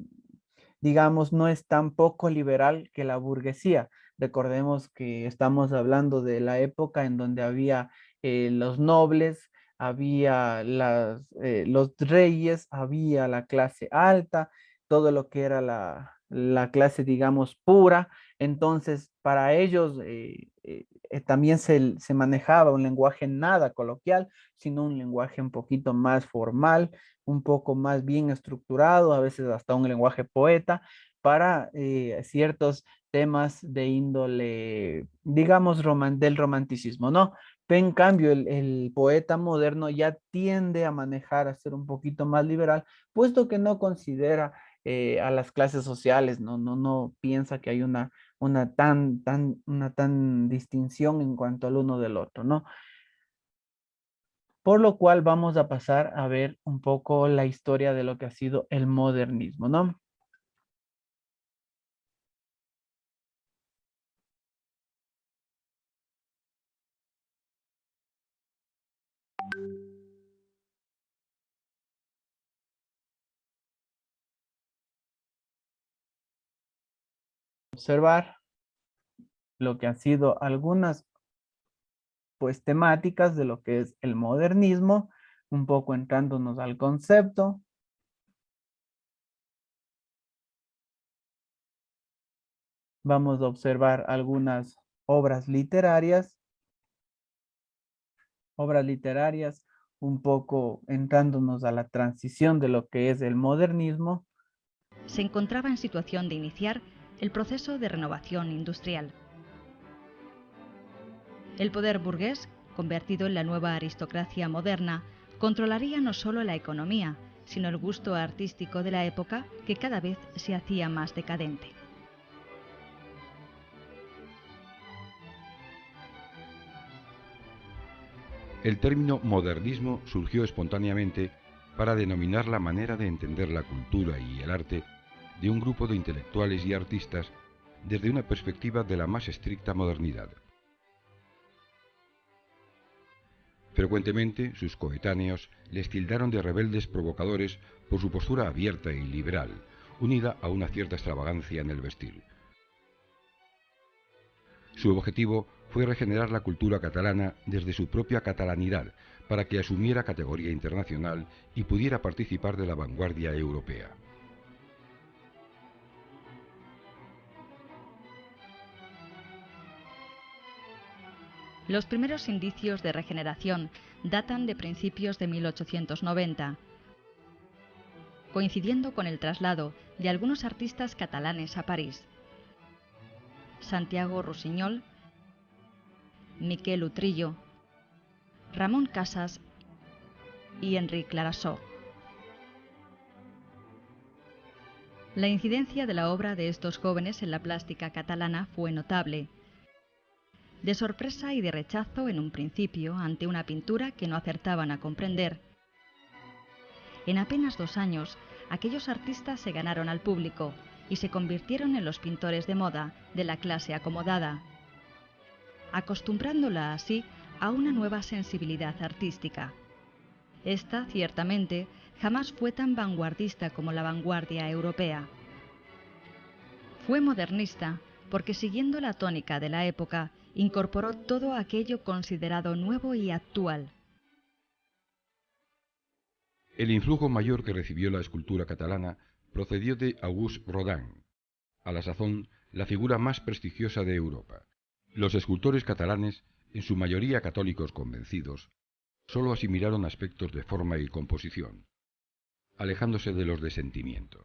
digamos, no es tan poco liberal que la burguesía. Recordemos que estamos hablando de la época en donde había los nobles, había los reyes, había la clase alta, todo lo que era la clase, digamos, pura. Entonces, para ellos también se manejaba un lenguaje nada coloquial, sino un lenguaje un poquito más formal, un poco más bien estructurado, a veces hasta un lenguaje poeta, para ciertos temas de índole, digamos, del romanticismo, ¿no? En cambio, el poeta moderno ya tiende a manejar, a ser un poquito más liberal, puesto que no considera a las clases sociales, no piensa que hay una tan distinción en cuanto al uno del otro, ¿no? Por lo cual vamos a pasar a ver un poco la historia de lo que ha sido el modernismo, ¿no? Observar lo que han sido algunas pues temáticas de lo que es el modernismo, un poco entrándonos al concepto. Vamos a observar algunas obras literarias, un poco entrándonos a la transición de lo que es el modernismo. Se encontraba en situación de iniciar el proceso de renovación industrial. El poder burgués, convertido en la nueva aristocracia moderna, controlaría no solo la economía, sino el gusto artístico de la época, que cada vez se hacía más decadente. El término modernismo surgió espontáneamente para denominar la manera de entender la cultura y el arte de un grupo de intelectuales y artistas desde una perspectiva de la más estricta modernidad. Frecuentemente sus coetáneos les tildaron de rebeldes provocadores por su postura abierta y liberal, unida a una cierta extravagancia en el vestir. Su objetivo fue regenerar la cultura catalana desde su propia catalanidad, para que asumiera categoría internacional y pudiera participar de la vanguardia europea. Los primeros indicios de regeneración datan de principios de 1890, coincidiendo con el traslado de algunos artistas catalanes a París. Santiago Rusiñol, Miquel Utrillo, Ramón Casas y Enric Clarasó. La incidencia de la obra de estos jóvenes en la plástica catalana fue notable. De sorpresa y de rechazo en un principio ante una pintura que no acertaban a comprender, en apenas 2 años, aquellos artistas se ganaron al público y se convirtieron en los pintores de moda de la clase acomodada, acostumbrándola así a una nueva sensibilidad artística. Esta, ciertamente, jamás fue tan vanguardista como la vanguardia europea. Fue modernista porque, siguiendo la tónica de la época, incorporó todo aquello considerado nuevo y actual. El influjo mayor que recibió la escultura catalana procedió de Auguste Rodin, a la sazón la figura más prestigiosa de Europa. Los escultores catalanes, en su mayoría católicos convencidos, sólo asimilaron aspectos de forma y composición, alejándose de los de sentimiento.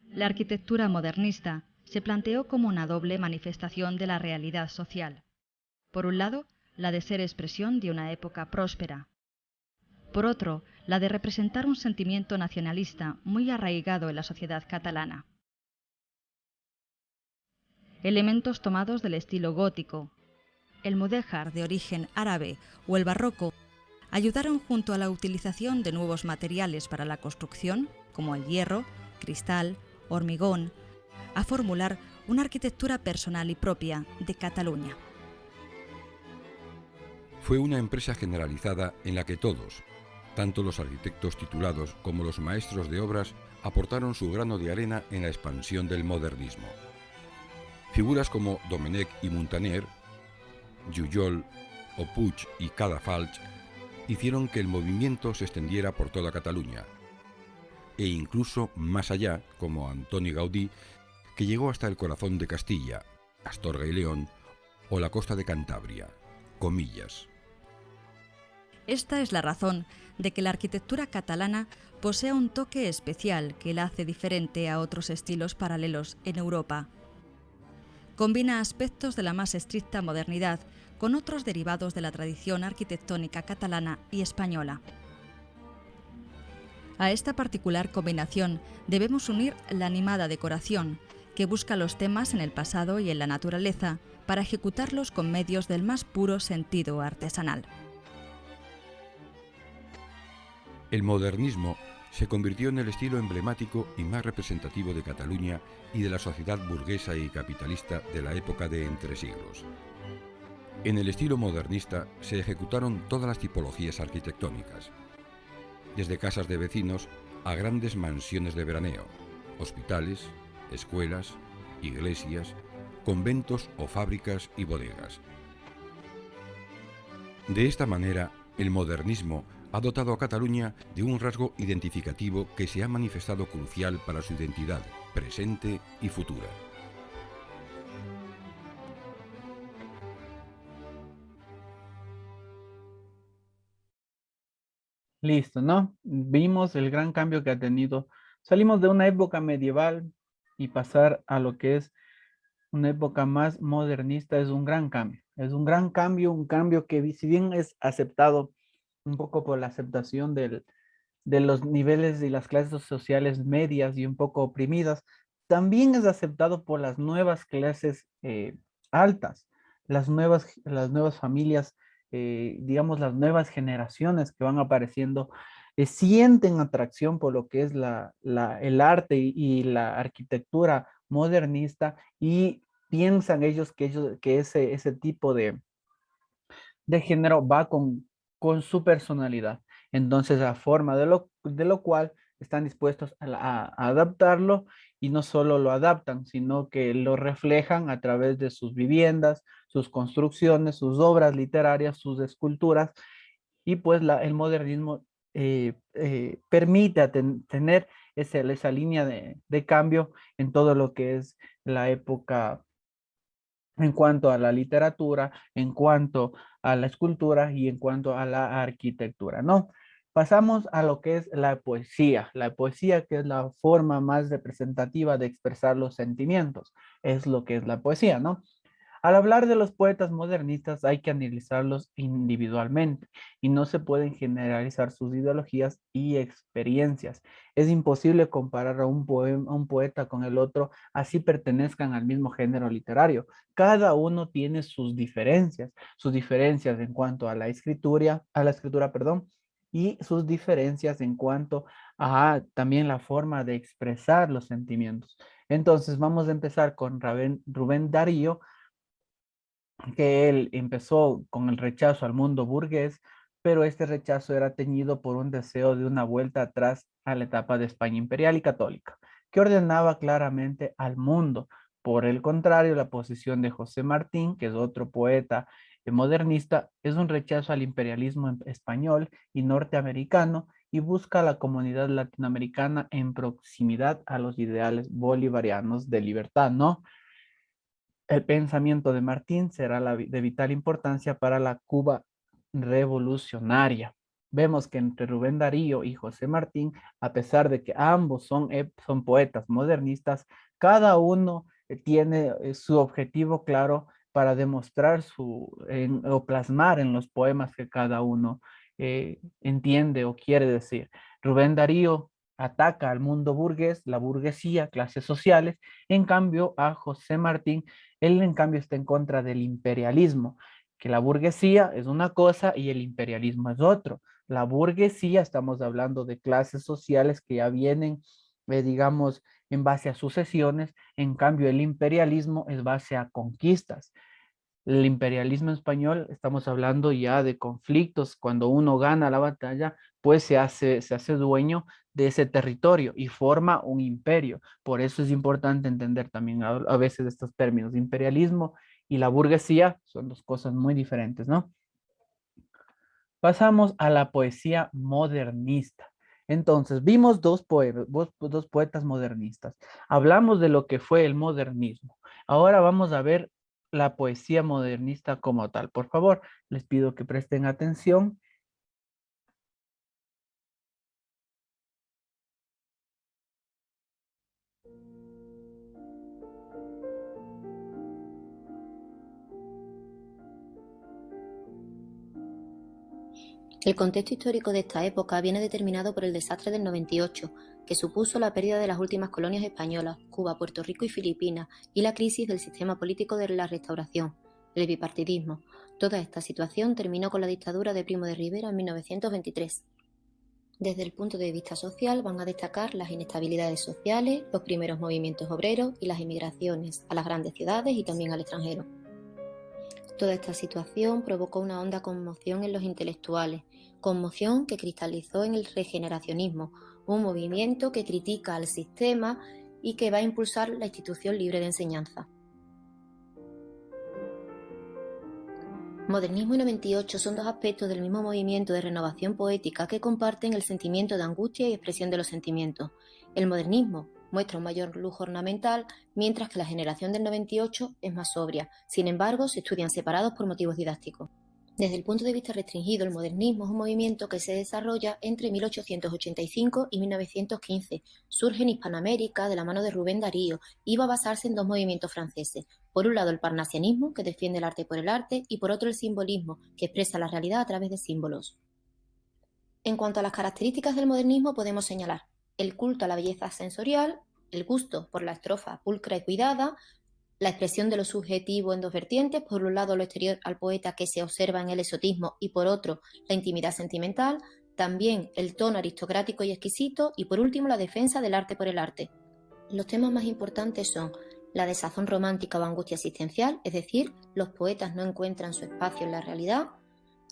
La arquitectura modernista se planteó como una doble manifestación de la realidad social. Por un lado, la de ser expresión de una época próspera. Por otro, la de representar un sentimiento nacionalista muy arraigado en la sociedad catalana. Elementos tomados del estilo gótico, el mudéjar de origen árabe o el barroco ayudaron, junto a la utilización de nuevos materiales para la construcción, como el hierro, cristal, hormigón, a formular una arquitectura personal y propia de Cataluña. Fue una empresa generalizada en la que todos, tanto los arquitectos titulados como los maestros de obras, aportaron su grano de arena en la expansión del modernismo. Figuras como Domènech y Muntaner, Jujol, Puig y Cadafalch hicieron que el movimiento se extendiera por toda Cataluña, e incluso más allá, como Antoni Gaudí, que llegó hasta el corazón de Castilla, Astorga y León, o la costa de Cantabria, Comillas. Esta es la razón de que la arquitectura catalana posea un toque especial que la hace diferente a otros estilos paralelos en Europa. Combina aspectos de la más estricta modernidad con otros derivados de la tradición arquitectónica catalana y española. A esta particular combinación debemos unir la animada decoración, que busca los temas en el pasado y en la naturaleza para ejecutarlos con medios del más puro sentido artesanal. El modernismo se convirtió en el estilo emblemático y más representativo de Cataluña y de la sociedad burguesa y capitalista de la época de entresiglos. En el estilo modernista se ejecutaron todas las tipologías arquitectónicas, desde casas de vecinos a grandes mansiones de veraneo, hospitales, escuelas, iglesias, conventos o fábricas y bodegas. De esta manera, el modernismo ha dotado a Cataluña de un rasgo identificativo que se ha manifestado crucial para su identidad presente y futura. Listo, ¿no? Vimos el gran cambio que ha tenido. Salimos de una época medieval y pasar a lo que es una época más modernista es un gran cambio. Es un gran cambio, un cambio que si bien es aceptado un poco por la aceptación de los niveles y las clases sociales medias y un poco oprimidas, también es aceptado por las nuevas clases altas, las nuevas familias, digamos las nuevas generaciones que van apareciendo, sienten atracción por lo que es el arte y la arquitectura modernista y piensan ellos que ese tipo de de género va con su personalidad. Entonces, la forma de lo cual están dispuestos a adaptarlo y no solo lo adaptan, sino que lo reflejan a través de sus viviendas, sus construcciones, sus obras literarias, sus esculturas y pues el modernismo permite tener esa línea de cambio en todo lo que es la época en cuanto a la literatura, en cuanto a la escultura y en cuanto a la arquitectura, ¿no? Pasamos a lo que es la poesía que es la forma más representativa de expresar los sentimientos, es lo que es la poesía, ¿no? Al hablar de los poetas modernistas hay que analizarlos individualmente y no se pueden generalizar sus ideologías y experiencias. Es imposible comparar a a un poeta con el otro, así pertenezcan al mismo género literario. Cada uno tiene sus diferencias en cuanto a la escritura, perdón, y sus diferencias en cuanto a también la forma de expresar los sentimientos. Entonces vamos a empezar con Rubén Darío, que él empezó con el rechazo al mundo burgués, pero este rechazo era teñido por un deseo de una vuelta atrás a la etapa de España imperial y católica, que ordenaba claramente al mundo. Por el contrario, la posición de José Martín, que es otro poeta modernista, es un rechazo al imperialismo español y norteamericano y busca a la comunidad latinoamericana en proximidad a los ideales bolivarianos de libertad, ¿no? El pensamiento de Martín será de vital importancia para la Cuba revolucionaria. Vemos que entre Rubén Darío y José Martín, a pesar de que ambos son poetas modernistas, cada uno tiene su objetivo claro para demostrar o plasmar en los poemas que cada uno entiende o quiere decir. Rubén Darío ataca al mundo burgués, la burguesía, clases sociales. En cambio, a José Martín, él en cambio está en contra del imperialismo, que la burguesía es una cosa y el imperialismo es otro. La burguesía, estamos hablando de clases sociales que ya vienen, digamos, en base a sucesiones, en cambio el imperialismo es base a conquistas. El imperialismo español, estamos hablando ya de conflictos, cuando uno gana la batalla, pues se hace dueño de ese territorio y forma un imperio. Por eso es importante entender también a veces estos términos. Imperialismo y la burguesía son dos cosas muy diferentes, ¿no? Pasamos a la poesía modernista. Entonces, vimos dos poetas modernistas. Hablamos de lo que fue el modernismo. Ahora vamos a ver la poesía modernista como tal. Por favor, les pido que presten atención. El contexto histórico de esta época viene determinado por el desastre del 98, que supuso la pérdida de las últimas colonias españolas, Cuba, Puerto Rico y Filipinas, y la crisis del sistema político de la Restauración, el bipartidismo. Toda esta situación terminó con la dictadura de Primo de Rivera en 1923. Desde el punto de vista social van a destacar las inestabilidades sociales, los primeros movimientos obreros y las emigraciones a las grandes ciudades y también al extranjero. Toda esta situación provocó una honda conmoción en los intelectuales, conmoción que cristalizó en el regeneracionismo, un movimiento que critica al sistema y que va a impulsar la institución libre de enseñanza. Modernismo y 98 son dos aspectos del mismo movimiento de renovación poética que comparten el sentimiento de angustia y expresión de los sentimientos. El modernismo muestra un mayor lujo ornamental, mientras que la generación del 98 es más sobria. Sin embargo, se estudian separados por motivos didácticos. Desde el punto de vista restringido, el modernismo es un movimiento que se desarrolla entre 1885 y 1915. Surge en Hispanoamérica de la mano de Rubén Darío y va a basarse en dos movimientos franceses. Por un lado, el parnasianismo, que defiende el arte por el arte, y por otro, el simbolismo, que expresa la realidad a través de símbolos. En cuanto a las características del modernismo, podemos señalar el culto a la belleza sensorial, el gusto por la estrofa pulcra y cuidada, la expresión de lo subjetivo en dos vertientes, por un lado lo exterior al poeta que se observa en el exotismo y por otro la intimidad sentimental, también el tono aristocrático y exquisito y por último la defensa del arte por el arte. Los temas más importantes son la desazón romántica o angustia existencial, es decir, los poetas no encuentran su espacio en la realidad,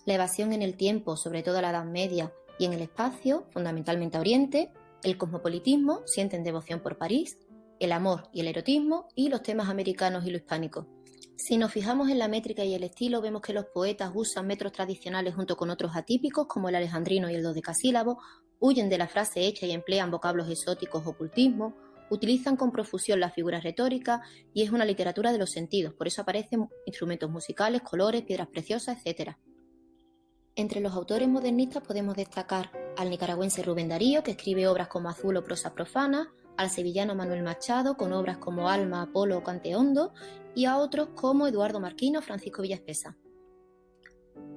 la evasión en el tiempo, sobre todo a la Edad Media, y en el espacio, fundamentalmente a Oriente, el cosmopolitismo, sienten devoción por París, el amor y el erotismo, y los temas americanos y lo hispánico. Si nos fijamos en la métrica y el estilo, vemos que los poetas usan metros tradicionales junto con otros atípicos, como el alejandrino y el dodecasílabo, huyen de la frase hecha y emplean vocablos exóticos o ocultismo, utilizan con profusión las figuras retóricas y es una literatura de los sentidos, por eso aparecen instrumentos musicales, colores, piedras preciosas, etc. Entre los autores modernistas podemos destacar al nicaragüense Rubén Darío, que escribe obras como Azul o Prosas profanas, al sevillano Manuel Machado, con obras como Alma, Apolo o Cante Hondo, y a otros como Eduardo Marquino o Francisco Villaspesa.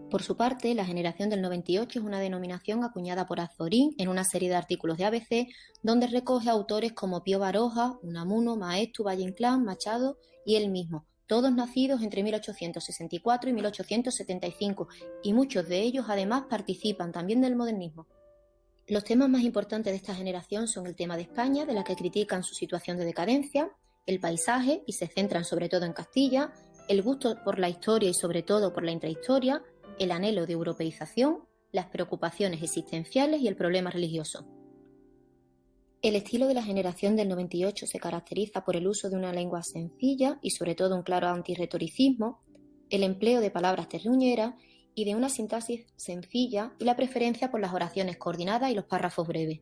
Por su parte, la generación del 98 es una denominación acuñada por Azorín en una serie de artículos de ABC, donde recoge autores como Pío Baroja, Unamuno, Maestu, Valle Inclán, Machado y él mismo, todos nacidos entre 1864 y 1875, y muchos de ellos además participan también del modernismo. Los temas más importantes de esta generación son el tema de España, de la que critican su situación de decadencia, el paisaje, y se centran sobre todo en Castilla, el gusto por la historia y sobre todo por la intrahistoria, el anhelo de europeización, las preocupaciones existenciales y el problema religioso. El estilo de la generación del 98 se caracteriza por el uso de una lengua sencilla y sobre todo un claro antirretoricismo, el empleo de palabras terruñeras y de una sintaxis sencilla y la preferencia por las oraciones coordinadas y los párrafos breves.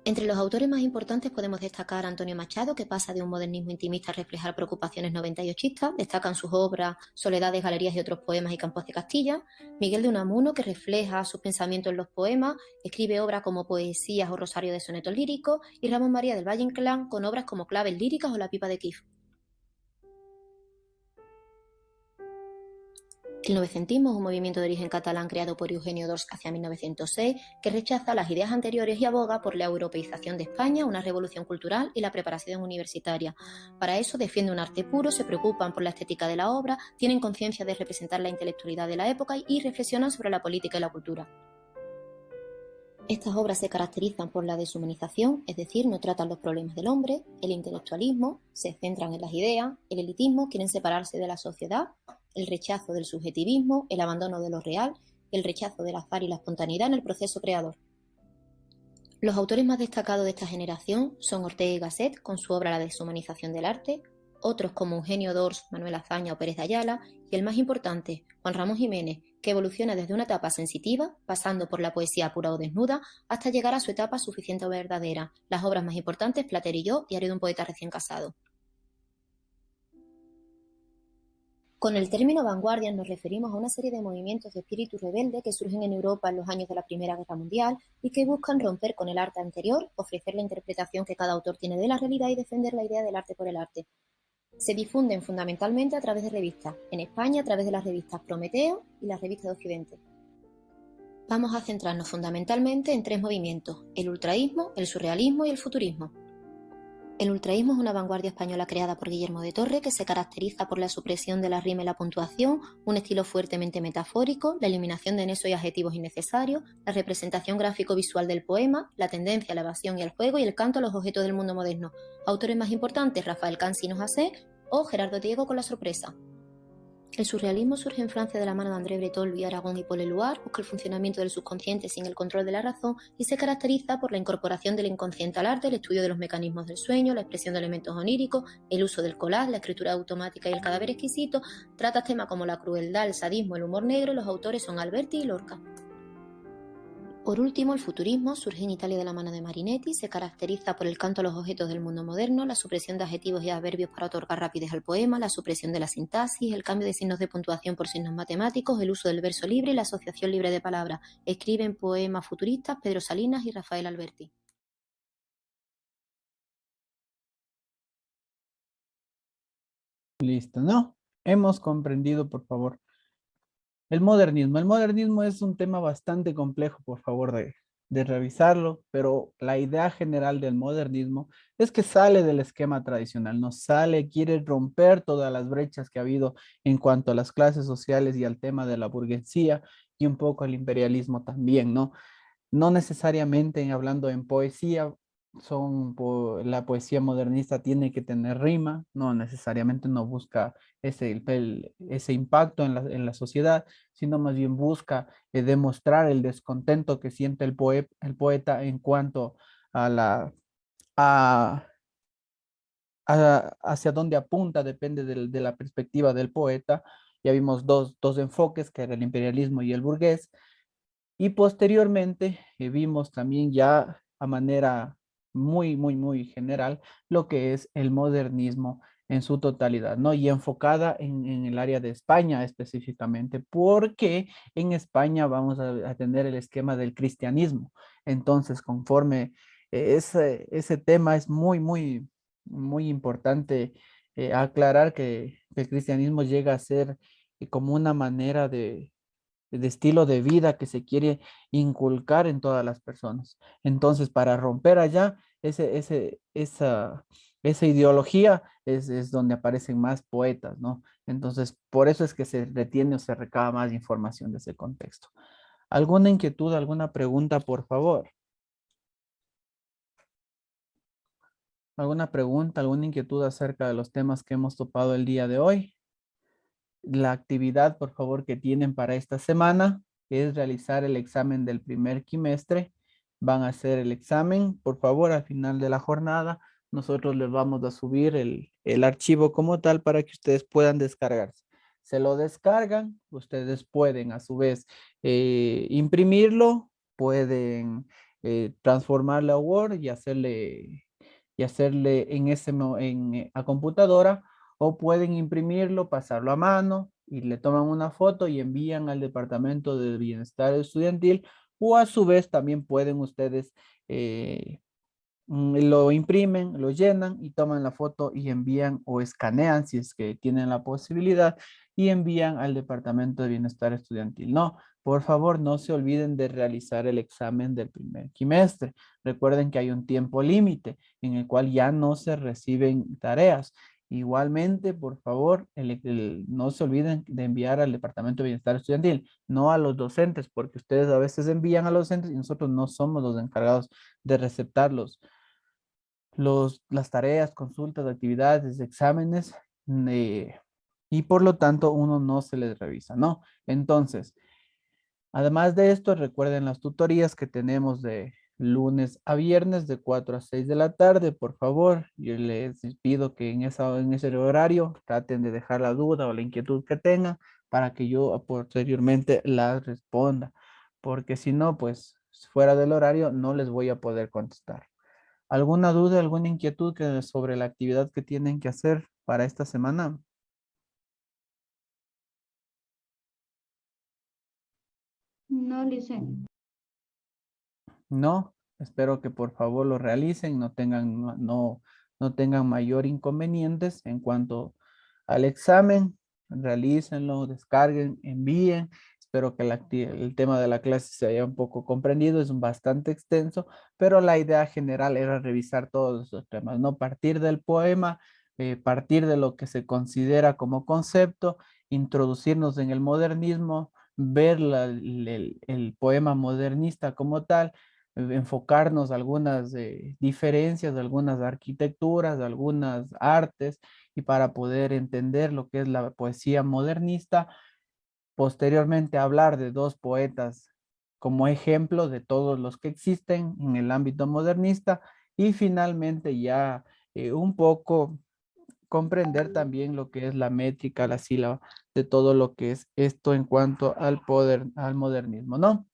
Entre los autores más importantes podemos destacar a Antonio Machado, que pasa de un modernismo intimista a reflejar preocupaciones 98istas, destacan sus obras Soledades, Galerías y otros poemas y Campos de Castilla, Miguel de Unamuno, que refleja sus pensamientos en los poemas, escribe obras como Poesías o Rosario de sonetos líricos, y Ramón María del Valle Inclán con obras como Claves líricas o La pipa de Kif. El novecentismo es un movimiento de origen catalán creado por Eugenio d'Ors hacia 1906 que rechaza las ideas anteriores y aboga por la europeización de España, una revolución cultural y la preparación universitaria. Para eso defiende un arte puro, se preocupan por la estética de la obra, tienen conciencia de representar la intelectualidad de la época y reflexionan sobre la política y la cultura. Estas obras se caracterizan por la deshumanización, es decir, no tratan los problemas del hombre, el intelectualismo, se centran en las ideas, el elitismo, quieren separarse de la sociedad, el rechazo del subjetivismo, el abandono de lo real, el rechazo del azar y la espontaneidad en el proceso creador. Los autores más destacados de esta generación son Ortega y Gasset, con su obra La deshumanización del arte, otros como Eugenio d'Ors, Manuel Azaña o Pérez de Ayala, y el más importante, Juan Ramón Jiménez, que evoluciona desde una etapa sensitiva, pasando por la poesía pura o desnuda, hasta llegar a su etapa suficiente o verdadera. Las obras más importantes, Plater y yo, Diario de un poeta recién casado. Con el término vanguardia nos referimos a una serie de movimientos de espíritu rebelde que surgen en Europa en los años de la Primera Guerra Mundial y que buscan romper con el arte anterior, ofrecer la interpretación que cada autor tiene de la realidad y defender la idea del arte por el arte. Se difunden fundamentalmente a través de revistas, en España a través de las revistas Prometeo y las revistas de Occidente. Vamos a centrarnos fundamentalmente en tres movimientos: el ultraísmo, el surrealismo y el futurismo. El ultraísmo es una vanguardia española creada por Guillermo de Torre que se caracteriza por la supresión de la rima y la puntuación, un estilo fuertemente metafórico, la eliminación de nexos y adjetivos innecesarios, la representación gráfico-visual del poema, la tendencia a la evasión y al juego y el canto a los objetos del mundo moderno. Autores más importantes: Rafael Cansinos José o Gerardo Diego con La sorpresa. El surrealismo surge en Francia de la mano de André Breton, Louis Aragon y Paul Éluard, busca el funcionamiento del subconsciente sin el control de la razón y se caracteriza por la incorporación del inconsciente al arte, el estudio de los mecanismos del sueño, la expresión de elementos oníricos, el uso del collage, la escritura automática y el cadáver exquisito. Trata temas como la crueldad, el sadismo, el humor negro y los autores son Alberti y Lorca. Por último, el futurismo surge en Italia de la mano de Marinetti, se caracteriza por el canto a los objetos del mundo moderno, la supresión de adjetivos y adverbios para otorgar rapidez al poema, la supresión de la sintaxis, el cambio de signos de puntuación por signos matemáticos, el uso del verso libre y la asociación libre de palabras. Escriben poemas futuristas Pedro Salinas y Rafael Alberti. Listo, ¿no? Hemos comprendido, por favor. El modernismo. El modernismo es un tema bastante complejo, por favor, de revisarlo, pero la idea general del modernismo es que sale del esquema tradicional, no sale, quiere romper todas las brechas que ha habido en cuanto a las clases sociales y al tema de la burguesía y un poco el imperialismo también, ¿no? No necesariamente hablando en poesía la poesía modernista tiene que tener rima, no necesariamente no busca ese impacto en la sociedad, sino más bien busca demostrar el descontento que siente el poeta en cuanto a a, hacia dónde apunta, depende de la perspectiva del poeta. Ya vimos dos enfoques, que era el imperialismo y el burgués, y posteriormente vimos también ya a manera muy general lo que es el modernismo en su totalidad, ¿no? Y enfocada en el área de España específicamente, porque en España vamos a tener el esquema del cristianismo. Entonces, conforme ese tema es muy importante aclarar que el cristianismo llega a ser como una manera de estilo de vida que se quiere inculcar en todas las personas. Entonces, para romper allá esa ideología es donde aparecen más poetas, ¿no? Entonces, por eso es que se retiene o se recaba más información de ese contexto. ¿Alguna inquietud, alguna pregunta, por favor? ¿Alguna pregunta, alguna inquietud acerca de los temas que hemos topado el día de hoy? La actividad, por favor, que tienen para esta semana es realizar el examen del primer quimestre. Van a hacer el examen, por favor, al final de la jornada. Nosotros les vamos a subir el archivo como tal para que ustedes puedan descargarse. Se lo descargan, ustedes pueden a su vez imprimirlo, pueden transformarlo a Word y hacerle a computadora, o pueden imprimirlo, pasarlo a mano y le toman una foto y envían al Departamento de Bienestar Estudiantil, o a su vez también pueden ustedes lo imprimen, lo llenan y toman la foto y envían o escanean si es que tienen la posibilidad y envían al Departamento de Bienestar Estudiantil. No, por favor, no se olviden de realizar el examen del primer quimestre. Recuerden que hay un tiempo límite en el cual ya no se reciben tareas. Igualmente, por favor, no se olviden de enviar al Departamento de Bienestar Estudiantil, no a los docentes, porque ustedes a veces envían a los docentes y nosotros no somos los encargados de receptarlos. Las tareas, consultas, actividades, exámenes, y por lo tanto uno no se les revisa, ¿no? Entonces, además de esto, recuerden las tutorías que tenemos de lunes a viernes de 4 a 6 de la tarde, por favor. Yo les pido que en ese horario traten de dejar la duda o la inquietud que tengan para que yo posteriormente las responda, porque si no, pues fuera del horario no les voy a poder contestar. ¿Alguna duda, alguna inquietud sobre la actividad que tienen que hacer para esta semana? No, Lice. No, espero que por favor lo realicen, no tengan mayor inconvenientes en cuanto al examen. Realícenlo, descarguen, envíen. Espero que el tema de la clase se haya un poco comprendido, es bastante extenso, pero la idea general era revisar todos esos temas, ¿no? Partir del poema, partir de lo que se considera como concepto, introducirnos en el modernismo, ver el poema modernista como tal, enfocarnos algunas diferencias, algunas arquitecturas, algunas artes, y para poder entender lo que es la poesía modernista. Posteriormente hablar de dos poetas como ejemplo de todos los que existen en el ámbito modernista, y finalmente ya un poco comprender también lo que es la métrica, la sílaba, de todo lo que es esto en cuanto al modernismo, ¿no?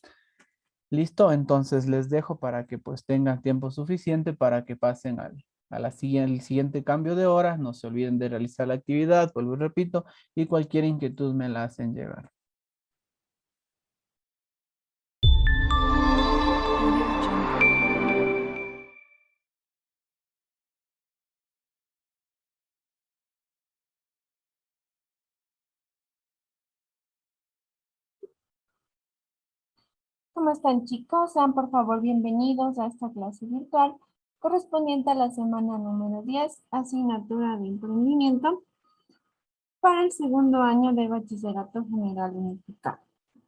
Listo, entonces les dejo para que pues tengan tiempo suficiente para que pasen al siguiente cambio de hora. No se olviden de realizar la actividad, vuelvo y repito, y cualquier inquietud me la hacen llegar. Audio Jungle. ¿Cómo están, chicos? Sean por favor bienvenidos a esta clase virtual correspondiente a la semana número 10, asignatura de emprendimiento, para el segundo año de Bachillerato General Unificado.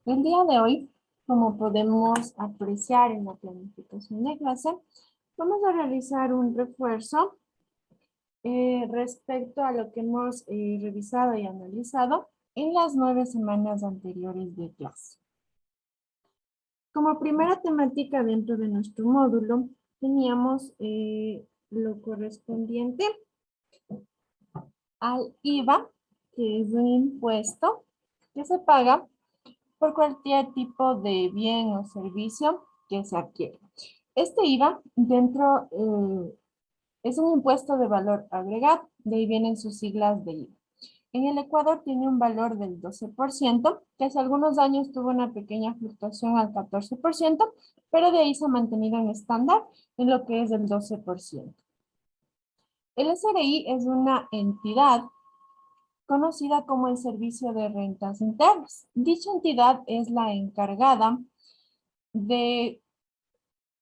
El día de hoy, como podemos apreciar en la planificación de clase, Vamos a realizar un refuerzo respecto a lo que hemos revisado y analizado en las 9 semanas anteriores de clase. Como primera temática dentro de nuestro módulo, teníamos lo correspondiente al IVA, que es un impuesto que se paga por cualquier tipo de bien o servicio que se adquiere. Este IVA es un impuesto de valor agregado, de ahí vienen sus siglas de IVA. En el Ecuador tiene un valor del 12%, que hace algunos años tuvo una pequeña fluctuación al 14%, pero de ahí se ha mantenido en estándar en lo que es el 12%. El SRI es una entidad conocida como el Servicio de Rentas Internas. Dicha entidad es la encargada de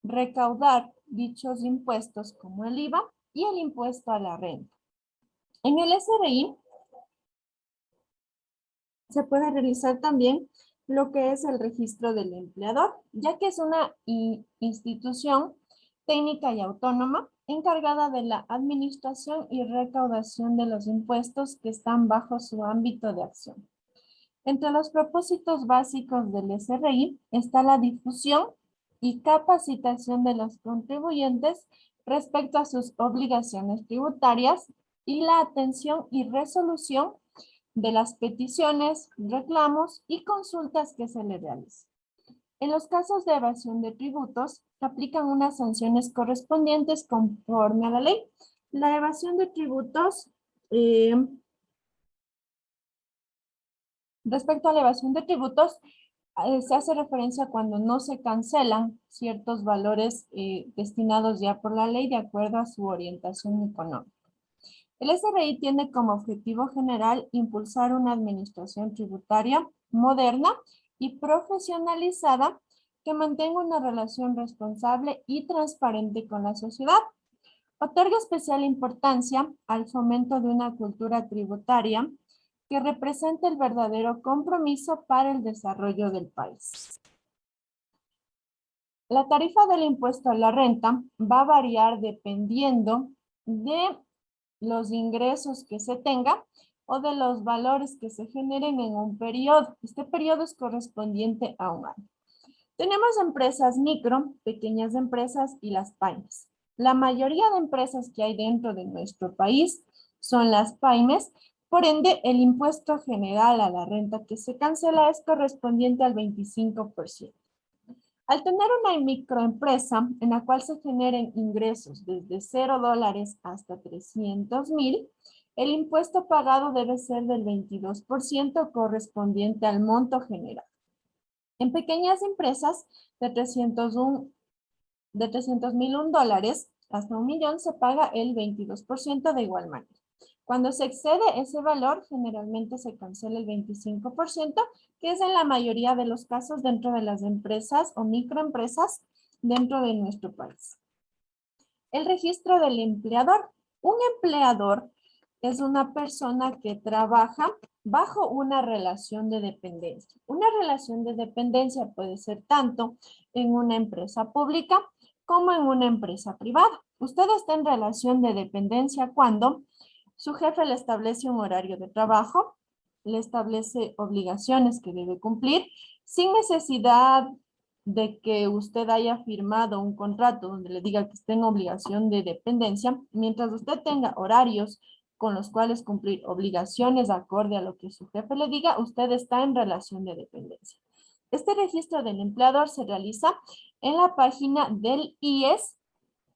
recaudar dichos impuestos como el IVA y el impuesto a la renta. En el SRI se puede realizar también lo que es el registro del empleador, ya que es una institución técnica y autónoma encargada de la administración y recaudación de los impuestos que están bajo su ámbito de acción. Entre los propósitos básicos del SRI está la difusión y capacitación de los contribuyentes respecto a sus obligaciones tributarias y la atención y resolución de las peticiones, reclamos y consultas que se le realicen. En los casos de evasión de tributos, aplican unas sanciones correspondientes conforme a la ley. La evasión de tributos, respecto a la evasión de tributos, se hace referencia cuando no se cancelan ciertos valores destinados ya por la ley de acuerdo a su orientación económica. El SRI tiene como objetivo general impulsar una administración tributaria moderna y profesionalizada que mantenga una relación responsable y transparente con la sociedad. Otorga especial importancia al fomento de una cultura tributaria que represente el verdadero compromiso para el desarrollo del país. La tarifa del impuesto a la renta va a variar dependiendo de los ingresos que se tenga o de los valores que se generen en un periodo. Este periodo es correspondiente a un año. Tenemos empresas micro, pequeñas empresas y las pymes. La mayoría de empresas que hay dentro de nuestro país son las pymes, por ende el impuesto general a la renta que se cancela es correspondiente al 25%. Al tener una microempresa en la cual se generen ingresos desde $0 hasta 300,000, el impuesto pagado debe ser del 22% correspondiente al monto general. En pequeñas empresas de 300,000 $1 hasta $1,000,000 se paga el 22% de igual manera. Cuando se excede ese valor, generalmente se cancela el 25%, que es en la mayoría de los casos dentro de las empresas o microempresas dentro de nuestro país. El registro del empleador. Un empleador es una persona que trabaja bajo una relación de dependencia. Una relación de dependencia puede ser tanto en una empresa pública como en una empresa privada. Usted está en relación de dependencia cuando su jefe le establece un horario de trabajo, le establece obligaciones que debe cumplir, sin necesidad de que usted haya firmado un contrato donde le diga que está en obligación de dependencia. Mientras usted tenga horarios con los cuales cumplir obligaciones acorde a lo que su jefe le diga, usted está en relación de dependencia. Este registro del empleador se realiza en la página del IES,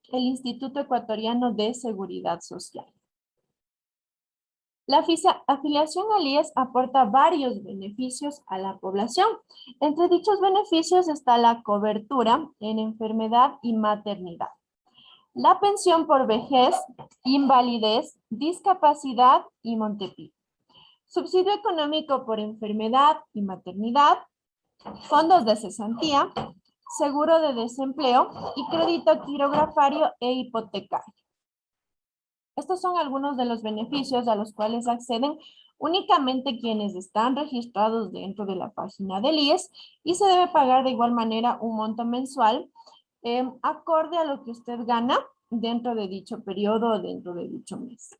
el Instituto Ecuatoriano de Seguridad Social. La afiliación al IES aporta varios beneficios a la población. Entre dichos beneficios está la cobertura en enfermedad y maternidad, la pensión por vejez, invalidez, discapacidad y Montepío, subsidio económico por enfermedad y maternidad, fondos de cesantía, seguro de desempleo y crédito quirografario e hipotecario. Estos son algunos de los beneficios a los cuales acceden únicamente quienes están registrados dentro de la página del IES y se debe pagar de igual manera un monto mensual acorde a lo que usted gana dentro de dicho periodo o dentro de dicho mes.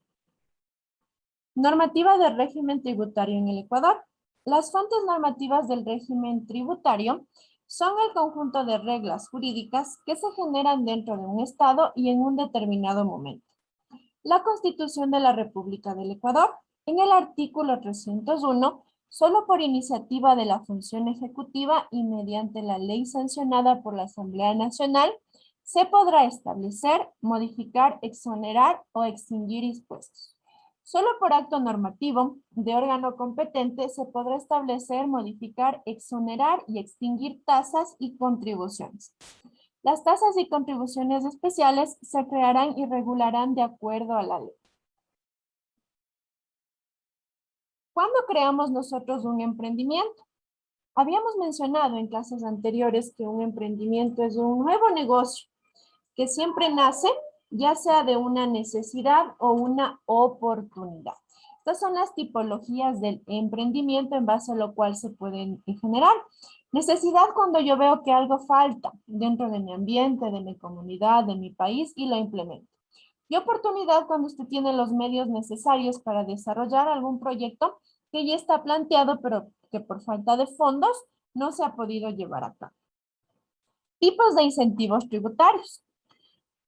Normativa del régimen tributario en el Ecuador. Las fuentes normativas del régimen tributario son el conjunto de reglas jurídicas que se generan dentro de un Estado y en un determinado momento. La Constitución de la República del Ecuador, en el artículo 301, solo por iniciativa de la función ejecutiva y mediante la ley sancionada por la Asamblea Nacional, se podrá establecer, modificar, exonerar o extinguir impuestos. Solo por acto normativo de órgano competente se podrá establecer, modificar, exonerar y extinguir tasas y contribuciones. Las tasas y contribuciones especiales se crearán y regularán de acuerdo a la ley. ¿Cuándo creamos nosotros un emprendimiento? Habíamos mencionado en clases anteriores que un emprendimiento es un nuevo negocio que siempre nace ya sea de una necesidad o una oportunidad. Estas son las tipologías del emprendimiento en base a lo cual se pueden generar. Necesidad cuando yo veo que algo falta dentro de mi ambiente, de mi comunidad, de mi país y lo implemento. Y oportunidad cuando usted tiene los medios necesarios para desarrollar algún proyecto que ya está planteado, pero que por falta de fondos no se ha podido llevar a cabo. Tipos de incentivos tributarios.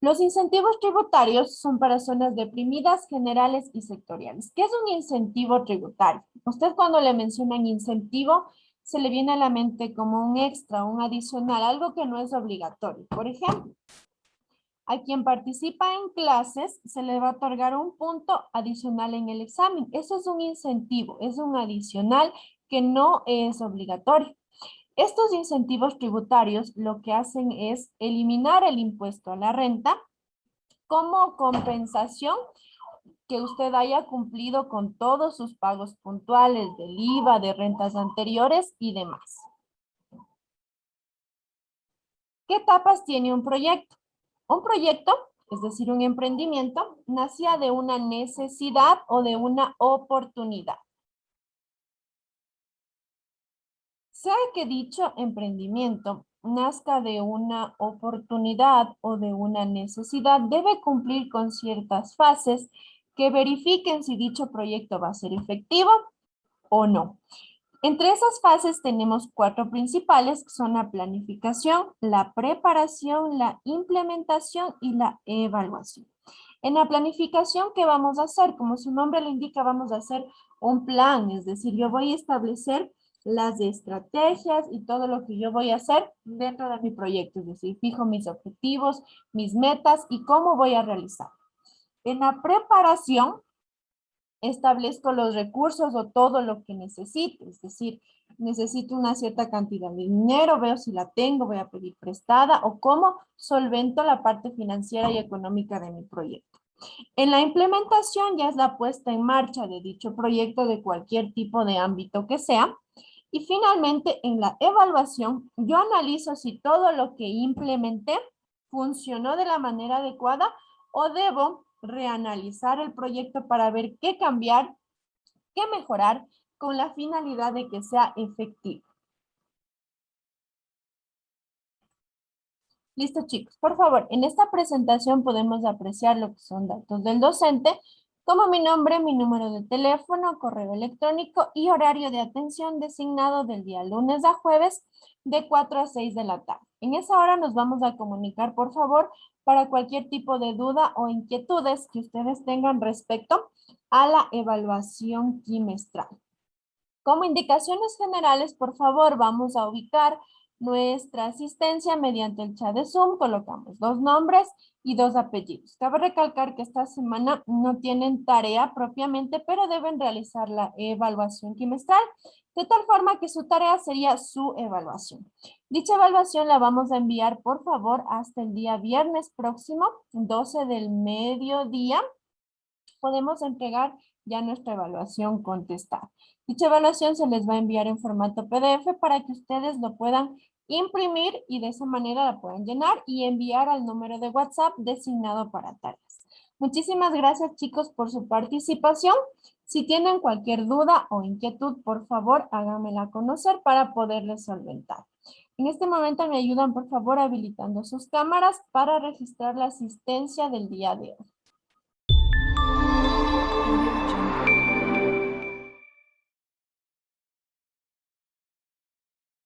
Los incentivos tributarios son para zonas deprimidas, generales y sectoriales. ¿Qué es un incentivo tributario? Usted cuando le mencionan incentivo, se le viene a la mente como un extra, un adicional, algo que no es obligatorio. Por ejemplo, a quien participa en clases se le va a otorgar un punto adicional en el examen. Eso es un incentivo, es un adicional que no es obligatorio. Estos incentivos tributarios lo que hacen es eliminar el impuesto a la renta como compensación que usted haya cumplido con todos sus pagos puntuales del IVA, de rentas anteriores y demás. ¿Qué etapas tiene un proyecto? Un proyecto, es decir, un emprendimiento, nacía de una necesidad o de una oportunidad. Sea que dicho emprendimiento nazca de una oportunidad o de una necesidad, debe cumplir con ciertas fases que verifiquen si dicho proyecto va a ser efectivo o no. Entre esas fases tenemos 4 principales, que son la planificación, la preparación, la implementación y la evaluación. En la planificación, ¿qué vamos a hacer? Como su nombre lo indica, vamos a hacer un plan, es decir, yo voy a establecer las estrategias y todo lo que yo voy a hacer dentro de mi proyecto, es decir, fijo mis objetivos, mis metas y cómo voy a realizar. En la preparación, establezco los recursos o todo lo que necesito, es decir, necesito una cierta cantidad de dinero, veo si la tengo, voy a pedir prestada o cómo solvento la parte financiera y económica de mi proyecto. En la implementación ya es la puesta en marcha de dicho proyecto de cualquier tipo de ámbito que sea. Y finalmente, en la evaluación, yo analizo si todo lo que implementé funcionó de la manera adecuada o debo reanalizar el proyecto para ver qué cambiar, qué mejorar con la finalidad de que sea efectivo. Listo, chicos. Por favor, en esta presentación podemos apreciar lo que son datos del docente, como mi nombre, mi número de teléfono, correo electrónico y horario de atención designado del día lunes a jueves de 4 a 6 de la tarde. En esa hora nos vamos a comunicar, por favor, para cualquier tipo de duda o inquietudes que ustedes tengan respecto a la evaluación quimestral. Como indicaciones generales, por favor, vamos a ubicar nuestra asistencia mediante el chat de Zoom. Colocamos 2 nombres y 2 apellidos. Cabe recalcar que esta semana no tienen tarea propiamente, pero deben realizar la evaluación quimestral, de tal forma que su tarea sería su evaluación. Dicha evaluación la vamos a enviar, por favor, hasta el día viernes próximo, 12 del mediodía. Podemos entregar ya nuestra evaluación contestada. Dicha evaluación se les va a enviar en formato PDF para que ustedes lo puedan imprimir y de esa manera la puedan llenar y enviar al número de WhatsApp designado para tareas. Muchísimas gracias, chicos, por su participación. Si tienen cualquier duda o inquietud, por favor, háganmela conocer para poderles solventar. En este momento me ayudan, por favor, habilitando sus cámaras para registrar la asistencia del día de hoy.